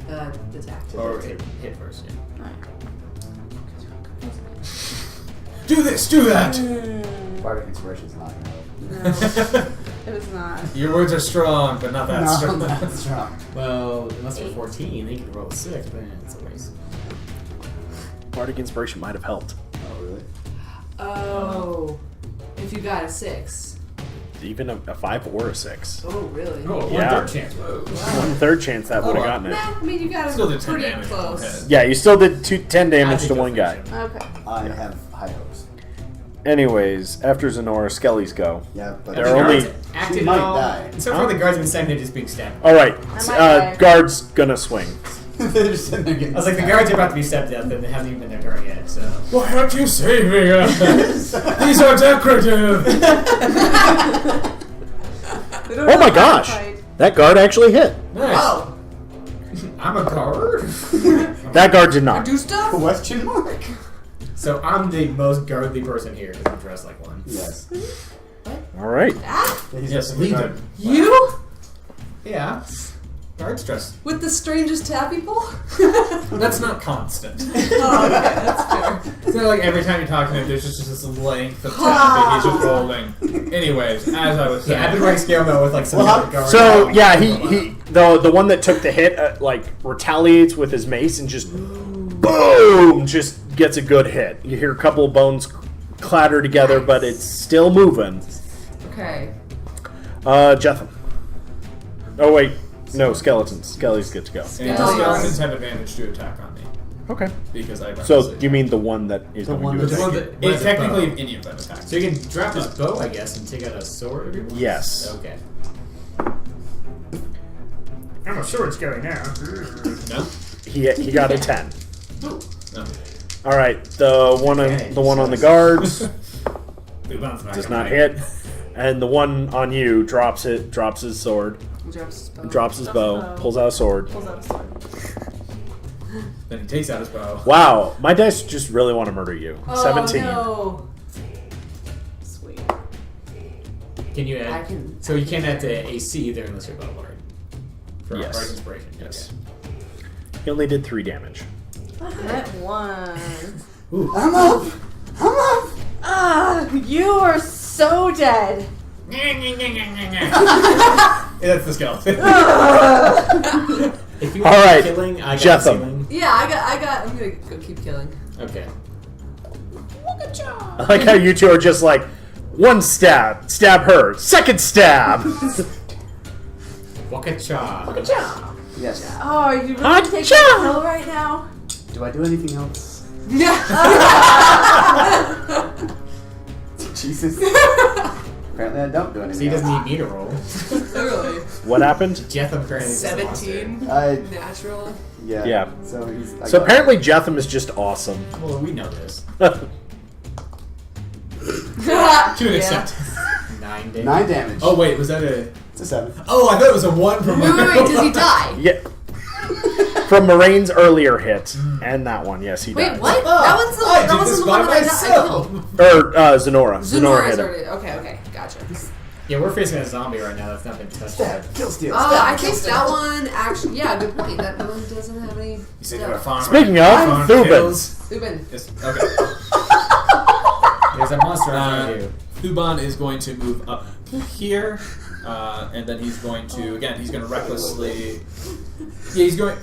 Speaker 3: attack.
Speaker 2: Or
Speaker 4: Hit first, yeah.
Speaker 2: do this, do that!
Speaker 6: Bardic Inspiration's not gonna help.
Speaker 5: No, it was not.
Speaker 2: Your words are strong, but not that
Speaker 6: No,
Speaker 2: strong.
Speaker 6: that's strong.
Speaker 4: Well, unless we're
Speaker 5: 8.
Speaker 4: 14, they can roll 6, but it's a waste.
Speaker 8: Bardic Inspiration might have helped.
Speaker 6: Oh, really?
Speaker 3: Oh. If you got a 6.
Speaker 8: Even a 5 or a 6.
Speaker 3: Oh, really?
Speaker 4: Oh,
Speaker 8: Yeah.
Speaker 4: 1/3 chance. Whoa.
Speaker 8: 1/3 chance that would have gotten it.
Speaker 3: Nah, I mean, you got
Speaker 2: Still
Speaker 3: it
Speaker 2: did 10
Speaker 3: pretty
Speaker 2: damage.
Speaker 3: close.
Speaker 2: Okay.
Speaker 8: Yeah, you still did 10 damage
Speaker 4: I
Speaker 8: to
Speaker 4: think
Speaker 8: one
Speaker 4: I'll
Speaker 8: guy.
Speaker 4: finish him.
Speaker 5: Okay.
Speaker 6: I have high hopes.
Speaker 8: Anyways, after Zenora, Skellies go.
Speaker 6: Yeah, but
Speaker 8: There are only-
Speaker 4: Guards acted
Speaker 6: She might
Speaker 4: at all.
Speaker 6: die.
Speaker 4: So far, the guards have been seconded just being stabbed.
Speaker 8: Alright,
Speaker 5: might die.
Speaker 8: guard's gonna swing.
Speaker 6: they're just sitting there getting.
Speaker 4: I was like, the guards are about to be stabbed to death, and it hasn't even been their turn yet, so.
Speaker 2: Why aren't you saving us? These are decorative!
Speaker 8: Oh my gosh! That guard actually hit.
Speaker 2: Nice.
Speaker 3: Oh!
Speaker 2: I'm a guard?
Speaker 8: That guard did not.
Speaker 3: Do stuff?
Speaker 6: Question mark.
Speaker 4: So I'm the most guardly person here because I'm dressed like one.
Speaker 6: Yes.
Speaker 8: Alright.
Speaker 6: He's
Speaker 2: Yes,
Speaker 6: just
Speaker 2: lead
Speaker 6: guard.
Speaker 2: them.
Speaker 3: You?
Speaker 2: Yeah. Guards dress.
Speaker 3: With the strangest tap people?
Speaker 2: That's not constant.
Speaker 3: Oh, okay, that's fair.
Speaker 2: It's not like every time you talk to him, there's just this length of time he's just rolling. Anyways, as I was saying.
Speaker 4: Yeah, I've been running scale mode with like some
Speaker 6: Well,
Speaker 4: other guards.
Speaker 8: So, yeah, the one that took the hit, retaliates with his mace and just boom! Just gets a good hit. You hear a couple of bones clatter together, but it's still moving.
Speaker 3: Okay.
Speaker 8: Jetham. Oh, wait. No, skeletons. Skellies get to go.
Speaker 2: And
Speaker 3: Skeletons.
Speaker 2: skeletons have advantage to attack on me.
Speaker 8: Okay.
Speaker 2: Because I
Speaker 8: So, you mean the one that is
Speaker 6: The
Speaker 8: going
Speaker 6: one
Speaker 8: to
Speaker 6: that's-
Speaker 8: attack?
Speaker 2: Well,
Speaker 4: What
Speaker 2: it's
Speaker 4: is it,
Speaker 2: technically
Speaker 4: bow?
Speaker 2: any of them attack.
Speaker 4: So you can drop his bow, I guess, and take out a sword every once?
Speaker 8: Yes.
Speaker 4: Okay.
Speaker 7: I'm a sword's going now.
Speaker 2: No?
Speaker 8: He got a 10.
Speaker 2: No.
Speaker 8: Alright, the one on the guards does not hit. And the one on you drops his sword, drops his bow, pulls out a sword.
Speaker 5: Pulls out a sword.
Speaker 2: Then he takes out his bow.
Speaker 8: Wow, my dice just really want to murder you.
Speaker 3: Oh,
Speaker 8: 17.
Speaker 3: No.
Speaker 5: Sweet.
Speaker 4: Can you
Speaker 3: I
Speaker 4: add?
Speaker 3: can.
Speaker 4: So you can't add to AC either unless you're Battlebard. For
Speaker 8: Yes.
Speaker 4: Bardic Inspiration.
Speaker 8: Yes. He only did 3 damage.
Speaker 5: That one.
Speaker 6: I'm up. I'm up.
Speaker 5: Ah, you are so dead.
Speaker 2: Yeah, that's the skeleton.
Speaker 4: If you
Speaker 8: All
Speaker 4: want
Speaker 8: right,
Speaker 4: killing, I got
Speaker 8: Jetham.
Speaker 4: ceiling.
Speaker 3: Yeah, I got. I'm gonna go keep killing.
Speaker 4: Okay.
Speaker 8: I like how you two are just like, one stab her, second stab.
Speaker 4: Waka-cha.
Speaker 6: Yes.
Speaker 5: Oh, are you really
Speaker 8: Hot
Speaker 5: taking
Speaker 8: job.
Speaker 5: a pill right now?
Speaker 6: Do I do anything else? Jesus. Apparently I don't do anything
Speaker 4: So he doesn't
Speaker 6: else.
Speaker 4: need me to roll.
Speaker 3: Really?
Speaker 8: What happened?
Speaker 4: Jetham currently is a monster.
Speaker 3: 17
Speaker 6: I,
Speaker 3: natural.
Speaker 6: yeah.
Speaker 8: Yeah.
Speaker 6: So he's. I
Speaker 8: So
Speaker 6: got-
Speaker 8: apparently Jetham is just awesome.
Speaker 4: Well, we know this.
Speaker 2: To an extent.
Speaker 4: 9 damage.
Speaker 6: 9 damage.
Speaker 2: Oh, wait, was that a.
Speaker 6: It's a 7.
Speaker 2: Oh, I thought it was a 1 from
Speaker 3: Wait, does he die?
Speaker 8: Yeah. From Moraine's earlier hit, and that one, yes, he
Speaker 3: Wait,
Speaker 8: died.
Speaker 3: what?
Speaker 2: Oh,
Speaker 3: that one's the,
Speaker 2: I
Speaker 3: that
Speaker 2: did
Speaker 3: wasn't
Speaker 2: this
Speaker 3: the
Speaker 2: by
Speaker 3: one that I
Speaker 2: myself.
Speaker 3: killed.
Speaker 8: Or Zenora. Zenora hit him.
Speaker 3: already. Okay, gotcha.
Speaker 4: Yeah, we're facing a zombie right now that's not been touched yet.
Speaker 6: Kill steal.
Speaker 3: I think that one actually. Yeah, good point. That one doesn't have any.
Speaker 2: You said you were a farmer.
Speaker 8: Speaking of,
Speaker 2: Farm
Speaker 8: Thubin.
Speaker 2: kills.
Speaker 3: Ubin.
Speaker 2: Yes, okay.
Speaker 4: There's a monster in front of you.
Speaker 2: Thuban is going to move up here, and then he's going to, again, he's going to recklessly. Yeah, he's going.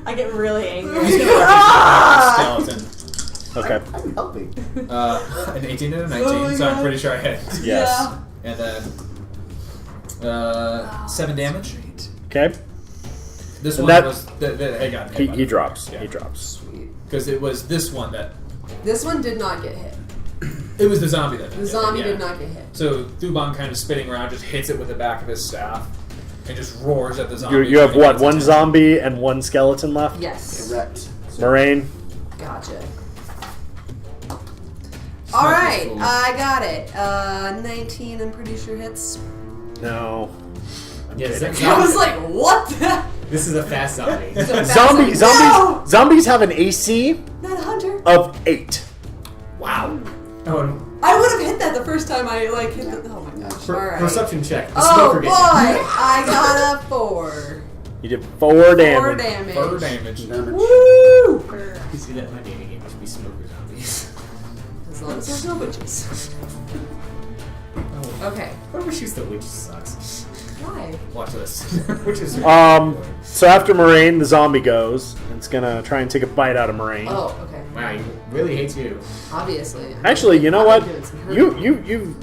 Speaker 5: I get really angry.
Speaker 2: He's going to recklessly skeleton.
Speaker 8: Okay.
Speaker 6: I'm helping.
Speaker 2: An 18 and a 19, so I'm pretty sure I hit.
Speaker 8: Yes.
Speaker 2: And then 7 damage.
Speaker 8: Okay.
Speaker 2: This
Speaker 8: And
Speaker 2: one
Speaker 8: that-
Speaker 2: was. Hang on.
Speaker 8: He drops.
Speaker 2: Yeah.
Speaker 8: He drops.
Speaker 2: Because it was this one that.
Speaker 3: This one did not get hit.
Speaker 2: It was the zombie that.
Speaker 3: The zombie did not get hit.
Speaker 2: So Thuban kind of spinning around just hits it with the back of his staff. and just roars at the zombie.
Speaker 8: You have what? One zombie and one skeleton left?
Speaker 3: Yes.
Speaker 6: Correct.
Speaker 8: Moraine?
Speaker 3: Gotcha. Alright, I got it. 19, I'm pretty sure hits.
Speaker 8: No.
Speaker 4: Yes,
Speaker 3: I was like, what the?
Speaker 4: this is a fast zombie.
Speaker 8: Zombies have an AC
Speaker 3: Not a hunter.
Speaker 8: of 8.
Speaker 4: Wow. Oh,
Speaker 3: I would have hit that the first time I like hit the. Oh my gosh. Alright.
Speaker 4: perception check. The
Speaker 3: Oh
Speaker 4: smoker
Speaker 3: boy,
Speaker 4: gets you.
Speaker 3: I got a 4.
Speaker 8: You did 4 damage.
Speaker 3: 4 damage.
Speaker 2: 4 damage.
Speaker 6: Damage.
Speaker 3: Woo!
Speaker 4: You see that in my dating game? It should be smoker zombies.
Speaker 3: As long as there's no witches. Okay.
Speaker 4: Whoever shoots the witch sucks.
Speaker 3: Why?
Speaker 2: Watch this.
Speaker 4: Witches.
Speaker 8: So after Moraine, the zombie goes. It's gonna try and take a bite out of Moraine.
Speaker 3: Oh, okay.
Speaker 4: Wow, he really hates you.
Speaker 3: Obviously.
Speaker 8: Actually, you know what? You.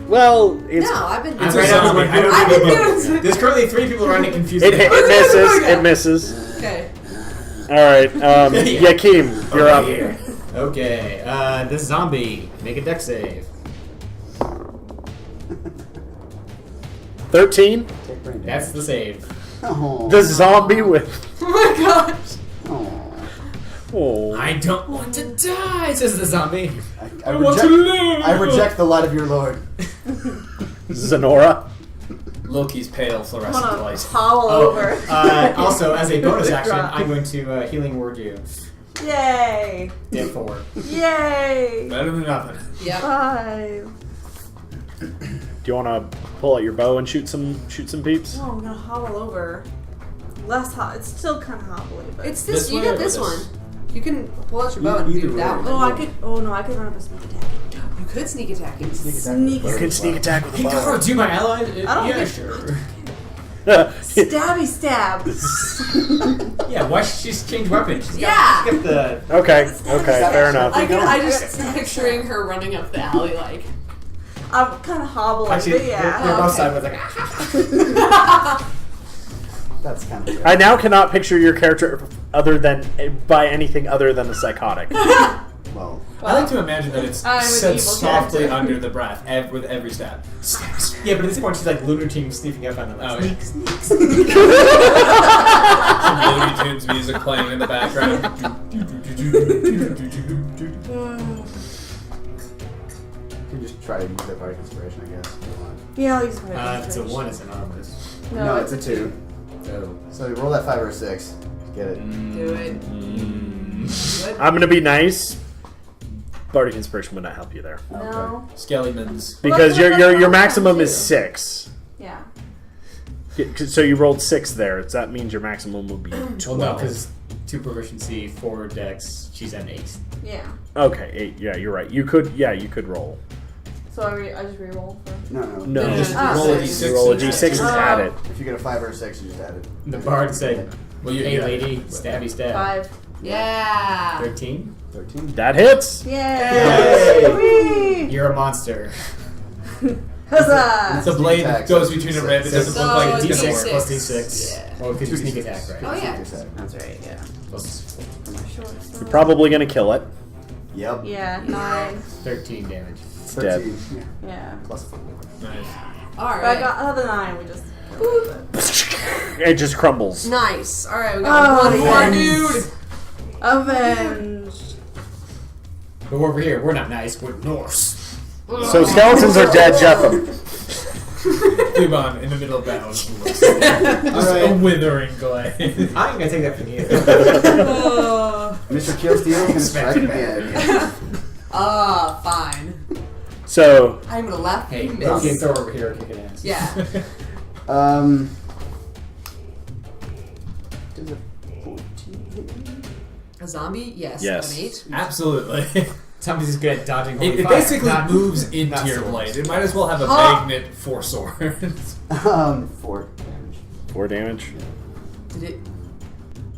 Speaker 8: Well, it's
Speaker 3: No, I've been.
Speaker 4: It's
Speaker 2: a
Speaker 4: right
Speaker 2: zombie.
Speaker 4: now.
Speaker 3: I've been doing some-
Speaker 4: There's currently 3 people running confused.
Speaker 8: it misses. It misses.
Speaker 3: Okay.
Speaker 8: All right, Yakeem, you're up.
Speaker 4: Here. Okay, this zombie, make a dex save.
Speaker 8: 13.
Speaker 6: Take brain damage.
Speaker 4: That's the save.
Speaker 6: Oh.
Speaker 8: The zombie with.
Speaker 3: Oh my gosh.
Speaker 6: Oh.
Speaker 8: Oh.
Speaker 4: I don't want to die, says the zombie.
Speaker 6: I reject the light of your lord.
Speaker 8: Zenora.
Speaker 2: Loki's pale
Speaker 5: I
Speaker 2: fluorescent
Speaker 5: want
Speaker 2: light.
Speaker 5: to howl over.
Speaker 4: Also, as a bonus action, I'm going to healing word you.
Speaker 5: Yay!
Speaker 4: Dead 4.
Speaker 5: Yay!
Speaker 2: Better than nothing.
Speaker 3: Yep.
Speaker 5: 5.
Speaker 8: Do you want to pull out your bow and shoot some peeps?
Speaker 5: Oh, I'm gonna hobble over. Less hot. It's still kind of hobbly, but
Speaker 3: It's this.
Speaker 2: This
Speaker 3: You
Speaker 2: way
Speaker 3: got
Speaker 2: or
Speaker 3: this
Speaker 2: this?
Speaker 3: one. You can pull out your bow and
Speaker 6: Either
Speaker 3: do that
Speaker 6: way.
Speaker 3: one.
Speaker 5: Oh, I could. Oh no, I could run up a sneak attack.
Speaker 3: You could sneak attack him.
Speaker 5: Sneak.
Speaker 8: You can sneak attack with a bow.
Speaker 4: Do my ally?
Speaker 5: I don't
Speaker 4: Yeah,
Speaker 5: think-
Speaker 4: sure.
Speaker 5: Stabby stab.
Speaker 4: Yeah, why should she just change weapons? She's
Speaker 3: Yeah.
Speaker 4: got the...
Speaker 8: Okay, fair enough.
Speaker 3: I just picturing her running up the alley like.
Speaker 5: I'm kind of hobbling,
Speaker 4: Actually,
Speaker 5: but yeah.
Speaker 4: they're both
Speaker 3: Okay.
Speaker 4: sideways like...
Speaker 6: That's kind of.
Speaker 8: I now cannot picture your character by anything other than a psychotic.
Speaker 6: Well,
Speaker 2: I like to imagine that it's
Speaker 5: I'm an
Speaker 2: said
Speaker 5: evil
Speaker 2: softly
Speaker 5: character.
Speaker 2: under the breath with every stab.
Speaker 4: Yeah, but at this point she's like Lunar Team sneaking up on them.
Speaker 2: Oh,
Speaker 4: Like,
Speaker 2: yeah. Some Looney Tunes music playing in the background.
Speaker 6: you can just try to use that Bardic Inspiration, I guess. If you want.
Speaker 5: Yeah, I'll use my
Speaker 4: if it's a 1, it's anonymous.
Speaker 5: No,
Speaker 6: it's a 2.
Speaker 4: So...
Speaker 6: So you roll that 5 or a 6. Get it.
Speaker 3: Do it. Good.
Speaker 8: I'm gonna be nice. Bardic Inspiration would not help you there
Speaker 5: No.
Speaker 2: Skellimans.
Speaker 8: because
Speaker 5: Well,
Speaker 8: your maximum is 6.
Speaker 5: Yeah.
Speaker 8: So you rolled 6 there. So that means your maximum would be 12.
Speaker 4: Well, no, because 2 proficiency, 4 dex, she's at 8.
Speaker 5: Yeah.
Speaker 8: Okay, 8. Yeah, you're right. You could roll.
Speaker 5: So I just re-roll for.
Speaker 6: No.
Speaker 8: No,
Speaker 3: Yeah.
Speaker 8: just
Speaker 5: Ah.
Speaker 2: Roll a
Speaker 3: Six.
Speaker 2: d6.
Speaker 8: roll a d6 and add it.
Speaker 6: If you get a 5 or a 6, you just add it.
Speaker 4: The bard said,
Speaker 2: Well, you
Speaker 4: hey
Speaker 2: yeah.
Speaker 4: lady, stabby stab.
Speaker 5: 5.
Speaker 3: Yeah.
Speaker 4: 13?
Speaker 6: 13.
Speaker 8: That hits.
Speaker 5: Yay! Whee!
Speaker 4: You're a monster.
Speaker 5: Huzzah!
Speaker 2: The blade
Speaker 6: Attacks.
Speaker 2: goes between a rib. It doesn't
Speaker 3: So
Speaker 2: look like it's
Speaker 3: it's
Speaker 2: gonna
Speaker 3: D6.
Speaker 2: work.
Speaker 4: Plus D6.
Speaker 3: Yeah.
Speaker 4: Well, because you sneak attack, right?
Speaker 3: Oh yeah.
Speaker 5: That's right, yeah.
Speaker 4: Plus
Speaker 8: You're probably gonna kill it.
Speaker 6: Yep.
Speaker 5: Yeah, 9.
Speaker 4: 13 damage.
Speaker 8: It's dead.
Speaker 6: 13. Yeah.
Speaker 5: Yeah.
Speaker 6: Plus 4.
Speaker 2: Nice.
Speaker 3: All
Speaker 5: But I
Speaker 3: right.
Speaker 5: got another 9, we just.
Speaker 8: It just crumbles.
Speaker 3: Nice. All right, we got one more dude.
Speaker 5: Avenged.
Speaker 4: But over here, we're not nice, we're Norse.
Speaker 8: So skeletons are dead, Jeffem.
Speaker 2: Thuban in the middle of battle. Just
Speaker 6: Alright.
Speaker 2: a withering glade.
Speaker 4: I'm gonna take that from you.
Speaker 6: Mr. Killsteel can strike again.
Speaker 3: Fine.
Speaker 8: So
Speaker 3: I'm gonna laugh.
Speaker 4: Hey,
Speaker 3: You
Speaker 4: Loki and
Speaker 3: miss.
Speaker 4: Thor over here are kicking ass.
Speaker 3: Yeah.
Speaker 6: Does a 14 hit me?
Speaker 3: A zombie? Yes.
Speaker 8: Yes.
Speaker 3: An 8.
Speaker 2: Absolutely.
Speaker 4: Somebody's just good at dodging holy
Speaker 2: It
Speaker 4: fire.
Speaker 2: basically
Speaker 4: Not-
Speaker 2: moves
Speaker 4: not
Speaker 2: into your
Speaker 4: swords.
Speaker 2: blade. It might as well have a
Speaker 3: Huh.
Speaker 2: magnet for swords.
Speaker 6: 4 damage.
Speaker 8: 4 damage.
Speaker 3: Did it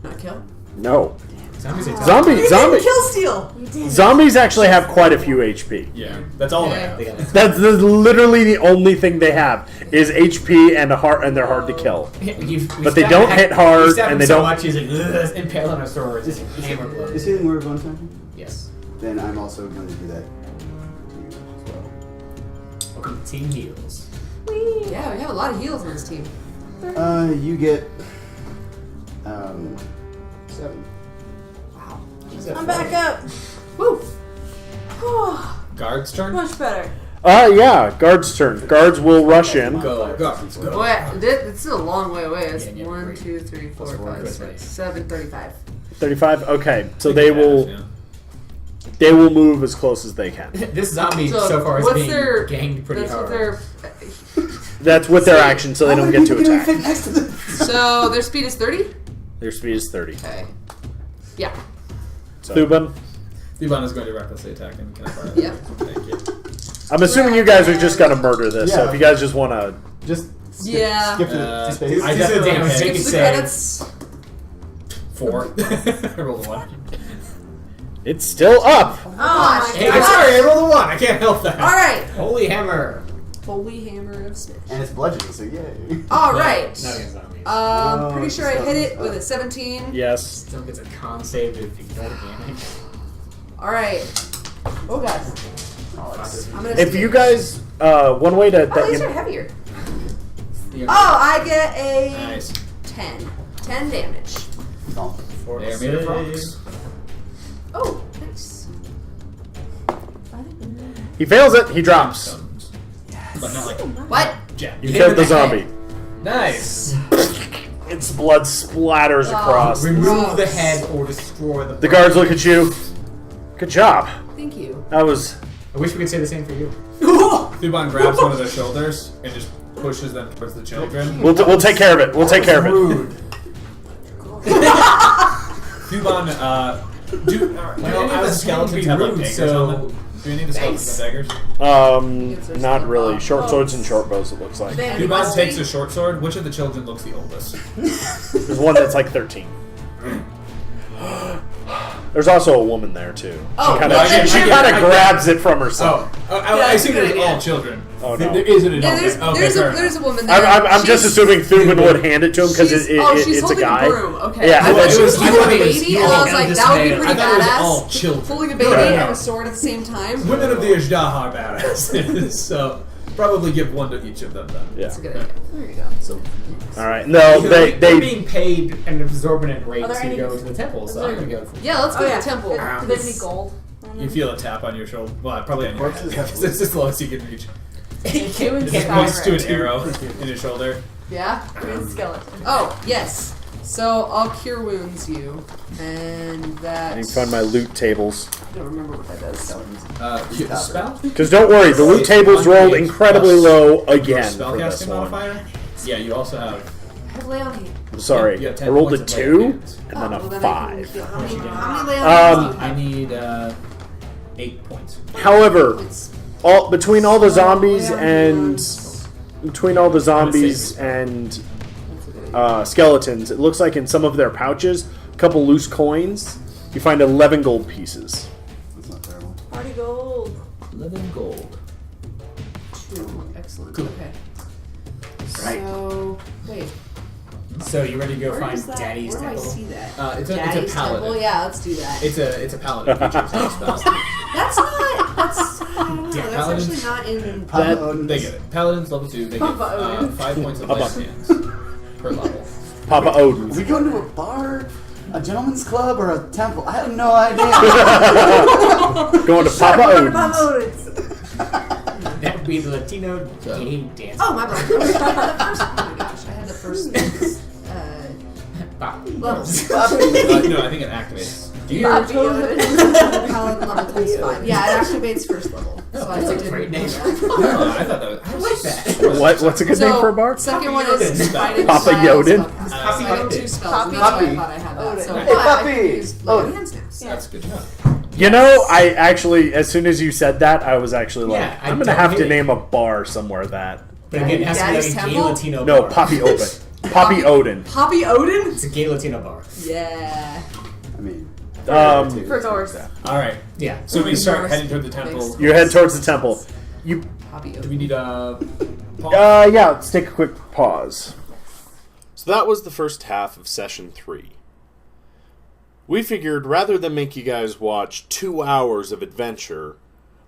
Speaker 3: not kill?
Speaker 8: No.
Speaker 4: Zombies are
Speaker 3: Kill steal.
Speaker 8: Zombies actually have quite a few HP.
Speaker 2: Yeah, that's all they
Speaker 3: Yeah.
Speaker 2: have.
Speaker 4: They got
Speaker 8: That's literally the only thing they have is HP and and they're hard to kill. But they don't hit hard, and they
Speaker 4: so
Speaker 8: don't-
Speaker 4: much. He's like, ugh, impale on a sword. Just hammer blows.
Speaker 6: Is healing word bonus action?
Speaker 4: Yes.
Speaker 6: Then I'm also going to do that to you as well.
Speaker 4: Welcome to Team Heals.
Speaker 5: Whee!
Speaker 3: Yeah, we have a lot of heals on this team. 30?
Speaker 6: You get 7.
Speaker 3: Wow.
Speaker 5: I'm back up.
Speaker 3: Woo!
Speaker 2: Guard's turn.
Speaker 5: Much better.
Speaker 8: Yeah, guard's turn. Guards will rush in.
Speaker 2: Go, guards, go.
Speaker 3: Wait, it's still a long way away. It's
Speaker 4: Yeah,
Speaker 3: 1, 2, 3, 4, 5, 6, 7, 35.
Speaker 8: 35. Okay, so they will move as close as they can.
Speaker 4: This zombie so far is
Speaker 3: what's
Speaker 4: being
Speaker 3: their,
Speaker 4: ganged pretty
Speaker 3: that's
Speaker 4: hard.
Speaker 3: What their,
Speaker 8: That's with their action, so they don't get to attack.
Speaker 3: so their speed is 30?
Speaker 8: Their speed is 30.
Speaker 3: Okay. Yeah.
Speaker 8: So, Thuban,
Speaker 2: Thuban is going to recklessly attack him. Can I fire?
Speaker 3: Yeah.
Speaker 2: Thank you.
Speaker 8: I'm assuming you guys are just gonna murder this. So if you guys just want to,
Speaker 6: Just
Speaker 3: Yeah.
Speaker 6: skip the space.
Speaker 2: I
Speaker 4: This is a
Speaker 2: definitely
Speaker 4: damage.
Speaker 2: hit.
Speaker 4: Make it
Speaker 3: The
Speaker 4: say.
Speaker 3: credits.
Speaker 2: 4. I rolled a 1.
Speaker 8: it's still up.
Speaker 3: Oh my
Speaker 4: Hey,
Speaker 2: I'm
Speaker 3: god.
Speaker 2: sorry, I rolled a 1. I can't help that.
Speaker 3: Alright.
Speaker 4: Holy hammer!
Speaker 3: Holy Hammer of Smith.
Speaker 6: And it's bludgeoning, so yay.
Speaker 3: Alright.
Speaker 4: Not against zombies.
Speaker 3: Pretty sure I hit it with a 17.
Speaker 8: Yes.
Speaker 4: Still gets a con save if you get damage.
Speaker 3: Alright. Oh god. I'm gonna
Speaker 8: If you guys, one way to
Speaker 3: Oh,
Speaker 8: that
Speaker 3: these
Speaker 8: you,
Speaker 3: are heavier.
Speaker 4: Yeah.
Speaker 3: Oh, I get a
Speaker 2: Nice.
Speaker 3: 10. 10 damage.
Speaker 6: Oh.
Speaker 2: There, made of rocks.
Speaker 3: Oh, nice.
Speaker 8: he fails it, he drops.
Speaker 2: But not like
Speaker 3: What?
Speaker 2: Jack.
Speaker 8: You
Speaker 4: hit
Speaker 8: killed
Speaker 4: him
Speaker 8: the
Speaker 4: in the head.
Speaker 8: zombie.
Speaker 2: Nice.
Speaker 8: Its blood splatters
Speaker 3: Oh.
Speaker 8: across.
Speaker 4: Remove
Speaker 3: Gross.
Speaker 4: the head or destroy the.
Speaker 8: The guards look at you. Good job.
Speaker 3: Thank you.
Speaker 8: That was.
Speaker 4: I wish we could say the same for you.
Speaker 2: Thuban grabs one of their shoulders and just pushes them towards the children.
Speaker 8: We'll take care of it. We'll take care of it.
Speaker 4: Rude.
Speaker 2: Thuban, do any of the skeletons have like daggers on them? Do any of the skeletons have daggers?
Speaker 8: Not really. Short swords and short bows. It looks like.
Speaker 2: Thuban takes a short sword. Which of the children looks the oldest?
Speaker 8: There's one that's like 13. There's also a woman there too.
Speaker 3: Oh,
Speaker 8: she kind
Speaker 2: no, I get
Speaker 8: of
Speaker 2: it, I get it.
Speaker 8: grabs it from herself.
Speaker 2: I
Speaker 3: that's
Speaker 2: see
Speaker 3: a good
Speaker 2: there's
Speaker 3: idea.
Speaker 2: all children.
Speaker 8: Oh, no.
Speaker 2: There isn't an
Speaker 3: Yeah,
Speaker 2: adult.
Speaker 3: there's a woman there.
Speaker 8: I'm just assuming Thuban would hand it to him because
Speaker 3: she's
Speaker 8: it's a
Speaker 3: holding
Speaker 8: guy.
Speaker 3: A broom. Okay.
Speaker 8: Yeah,
Speaker 3: I thought she was
Speaker 2: I
Speaker 3: holding
Speaker 2: thought
Speaker 3: a
Speaker 2: it was-
Speaker 3: baby, and I was like, that would be
Speaker 2: I
Speaker 3: pretty
Speaker 2: thought it was
Speaker 3: badass.
Speaker 2: all children.
Speaker 3: Holding a baby
Speaker 8: No.
Speaker 3: and a sword at the same time.
Speaker 2: Women of the Ajdah are badasses, so probably give one to each of them then.
Speaker 8: Yeah.
Speaker 3: That's a good idea. There you go. So,
Speaker 8: All right. No,
Speaker 4: They're
Speaker 8: they
Speaker 4: being paid an exorbitant rate
Speaker 5: Are there
Speaker 4: to
Speaker 5: any-
Speaker 4: go to the temple, so I'm gonna go for
Speaker 3: yeah, let's go
Speaker 5: Oh,
Speaker 3: to
Speaker 5: yeah.
Speaker 3: the temple.
Speaker 5: Do they have any gold?
Speaker 2: You feel a tap on your shoulder. Well, probably on your
Speaker 6: Corpses
Speaker 2: head.
Speaker 6: have
Speaker 2: It's as low as you can reach.
Speaker 5: Two and
Speaker 2: It points to an arrow in his shoulder.
Speaker 3: Yeah?
Speaker 5: Green skeleton.
Speaker 3: Oh, yes. So I'll cure wounds you, and that.
Speaker 8: I can find my loot tables.
Speaker 3: I don't remember what that does.
Speaker 2: Spell?
Speaker 8: Because don't worry, the loot tables rolled incredibly low
Speaker 2: Your
Speaker 8: again for this
Speaker 2: spellcasting
Speaker 8: one.
Speaker 2: modifier? Yeah, you also have.
Speaker 3: I have lay on hand.
Speaker 8: I'm sorry,
Speaker 2: You have 10
Speaker 8: I rolled a
Speaker 2: points of
Speaker 8: 2
Speaker 2: lay
Speaker 8: and then
Speaker 3: well,
Speaker 8: a
Speaker 3: then I can
Speaker 8: 5.
Speaker 3: feel- How many lay on hands do you
Speaker 2: I
Speaker 3: have?
Speaker 2: need 8 points.
Speaker 8: However,
Speaker 3: Points.
Speaker 8: between all the zombies
Speaker 3: lay on
Speaker 8: and
Speaker 3: hands.
Speaker 8: and skeletons, it looks like in some of their pouches, a couple loose coins, you find 11 gold pieces.
Speaker 6: That's not terrible.
Speaker 5: Party gold.
Speaker 2: 11 gold.
Speaker 3: 2. Excellent.
Speaker 2: Cool.
Speaker 3: Okay.
Speaker 8: Right.
Speaker 3: So, wait.
Speaker 4: So you ready to go
Speaker 3: Where
Speaker 4: find
Speaker 3: is that?
Speaker 4: Daddy's
Speaker 3: Where do I
Speaker 4: temple?
Speaker 3: see that?
Speaker 2: It's
Speaker 3: Daddy's
Speaker 2: a paladin.
Speaker 3: temple? Yeah, let's do that.
Speaker 2: It's a paladin feature. It's not a spell.
Speaker 3: That's not. That's. I don't know.
Speaker 2: Yeah,
Speaker 3: That's
Speaker 2: paladins.
Speaker 3: actually not in.
Speaker 6: Papa Odin's-
Speaker 2: They get it. Paladins level 2. They get
Speaker 3: Papa Odin.
Speaker 2: 5 points of
Speaker 8: Papa.
Speaker 2: lay on hands per level.
Speaker 8: Papa
Speaker 6: Are we
Speaker 8: Odin.
Speaker 6: going to a bar, a gentleman's club, or a temple? I have no idea.
Speaker 8: Going to Papa Odin.
Speaker 5: Papa Odin's.
Speaker 4: That would be the Latino gay dance.
Speaker 3: Oh my bad. Oh my gosh, I had the first. Levels.
Speaker 2: No, I think it activates.
Speaker 3: Your
Speaker 5: Bobby
Speaker 3: Paladin level times 5. Yeah, it activates first level. So I
Speaker 4: that's a
Speaker 3: didn't
Speaker 4: great
Speaker 3: know
Speaker 4: name.
Speaker 3: that.
Speaker 2: No, I thought that was. I like that.
Speaker 8: What's a good name for a bar?
Speaker 3: Second one is fighting
Speaker 8: Papa
Speaker 3: styles
Speaker 8: Yodin?
Speaker 3: spellcasting. So I got 2 spells, and that's
Speaker 5: Poppy.
Speaker 3: why I thought I had that. So,
Speaker 5: Odin.
Speaker 3: but
Speaker 6: Hey,
Speaker 3: I
Speaker 6: Poppy.
Speaker 3: can use lay on
Speaker 6: Odin.
Speaker 3: hands now.
Speaker 2: That's good enough.
Speaker 8: You know, I actually, as soon as you said that, I was actually like,
Speaker 4: Yeah, I
Speaker 8: I'm going to
Speaker 4: don't
Speaker 8: have
Speaker 4: hate
Speaker 8: to
Speaker 4: it.
Speaker 8: name a bar somewhere that.
Speaker 4: But again, it has to be
Speaker 3: Daddy's
Speaker 4: like a gay
Speaker 3: temple?
Speaker 4: Latino
Speaker 8: No,
Speaker 4: bar.
Speaker 8: Poppy Odin. Poppy Odin.
Speaker 3: Poppy Odin?
Speaker 4: It's a gay Latino bar.
Speaker 3: Yeah.
Speaker 6: I mean,
Speaker 5: For Norse.
Speaker 2: All right.
Speaker 4: Yeah.
Speaker 2: So we start
Speaker 3: Norse
Speaker 2: heading toward the temple.
Speaker 3: makes-
Speaker 8: You head towards the temple. You,
Speaker 3: Poppy
Speaker 2: Do
Speaker 3: Odin.
Speaker 2: we need a pause?
Speaker 8: yeah, let's take a quick pause.
Speaker 1: So that was the first half of session 3. We figured rather than make you guys watch 2 hours of adventure,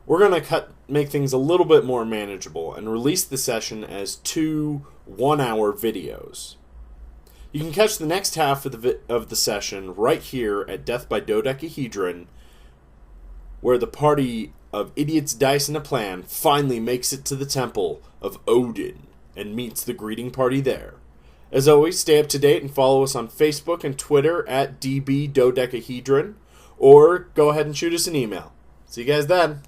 Speaker 1: we're going to make things a little bit more manageable and release the session as 2 one-hour videos. You can catch the next half of the session right here at Death by Dodecahedron, where the party of idiots, dice, and a plan finally makes it to the temple of Odin and meets the greeting party there. As always, stay up to date and follow us on Facebook and Twitter at DBDodecahedron, or go ahead and shoot us an email. See you guys then.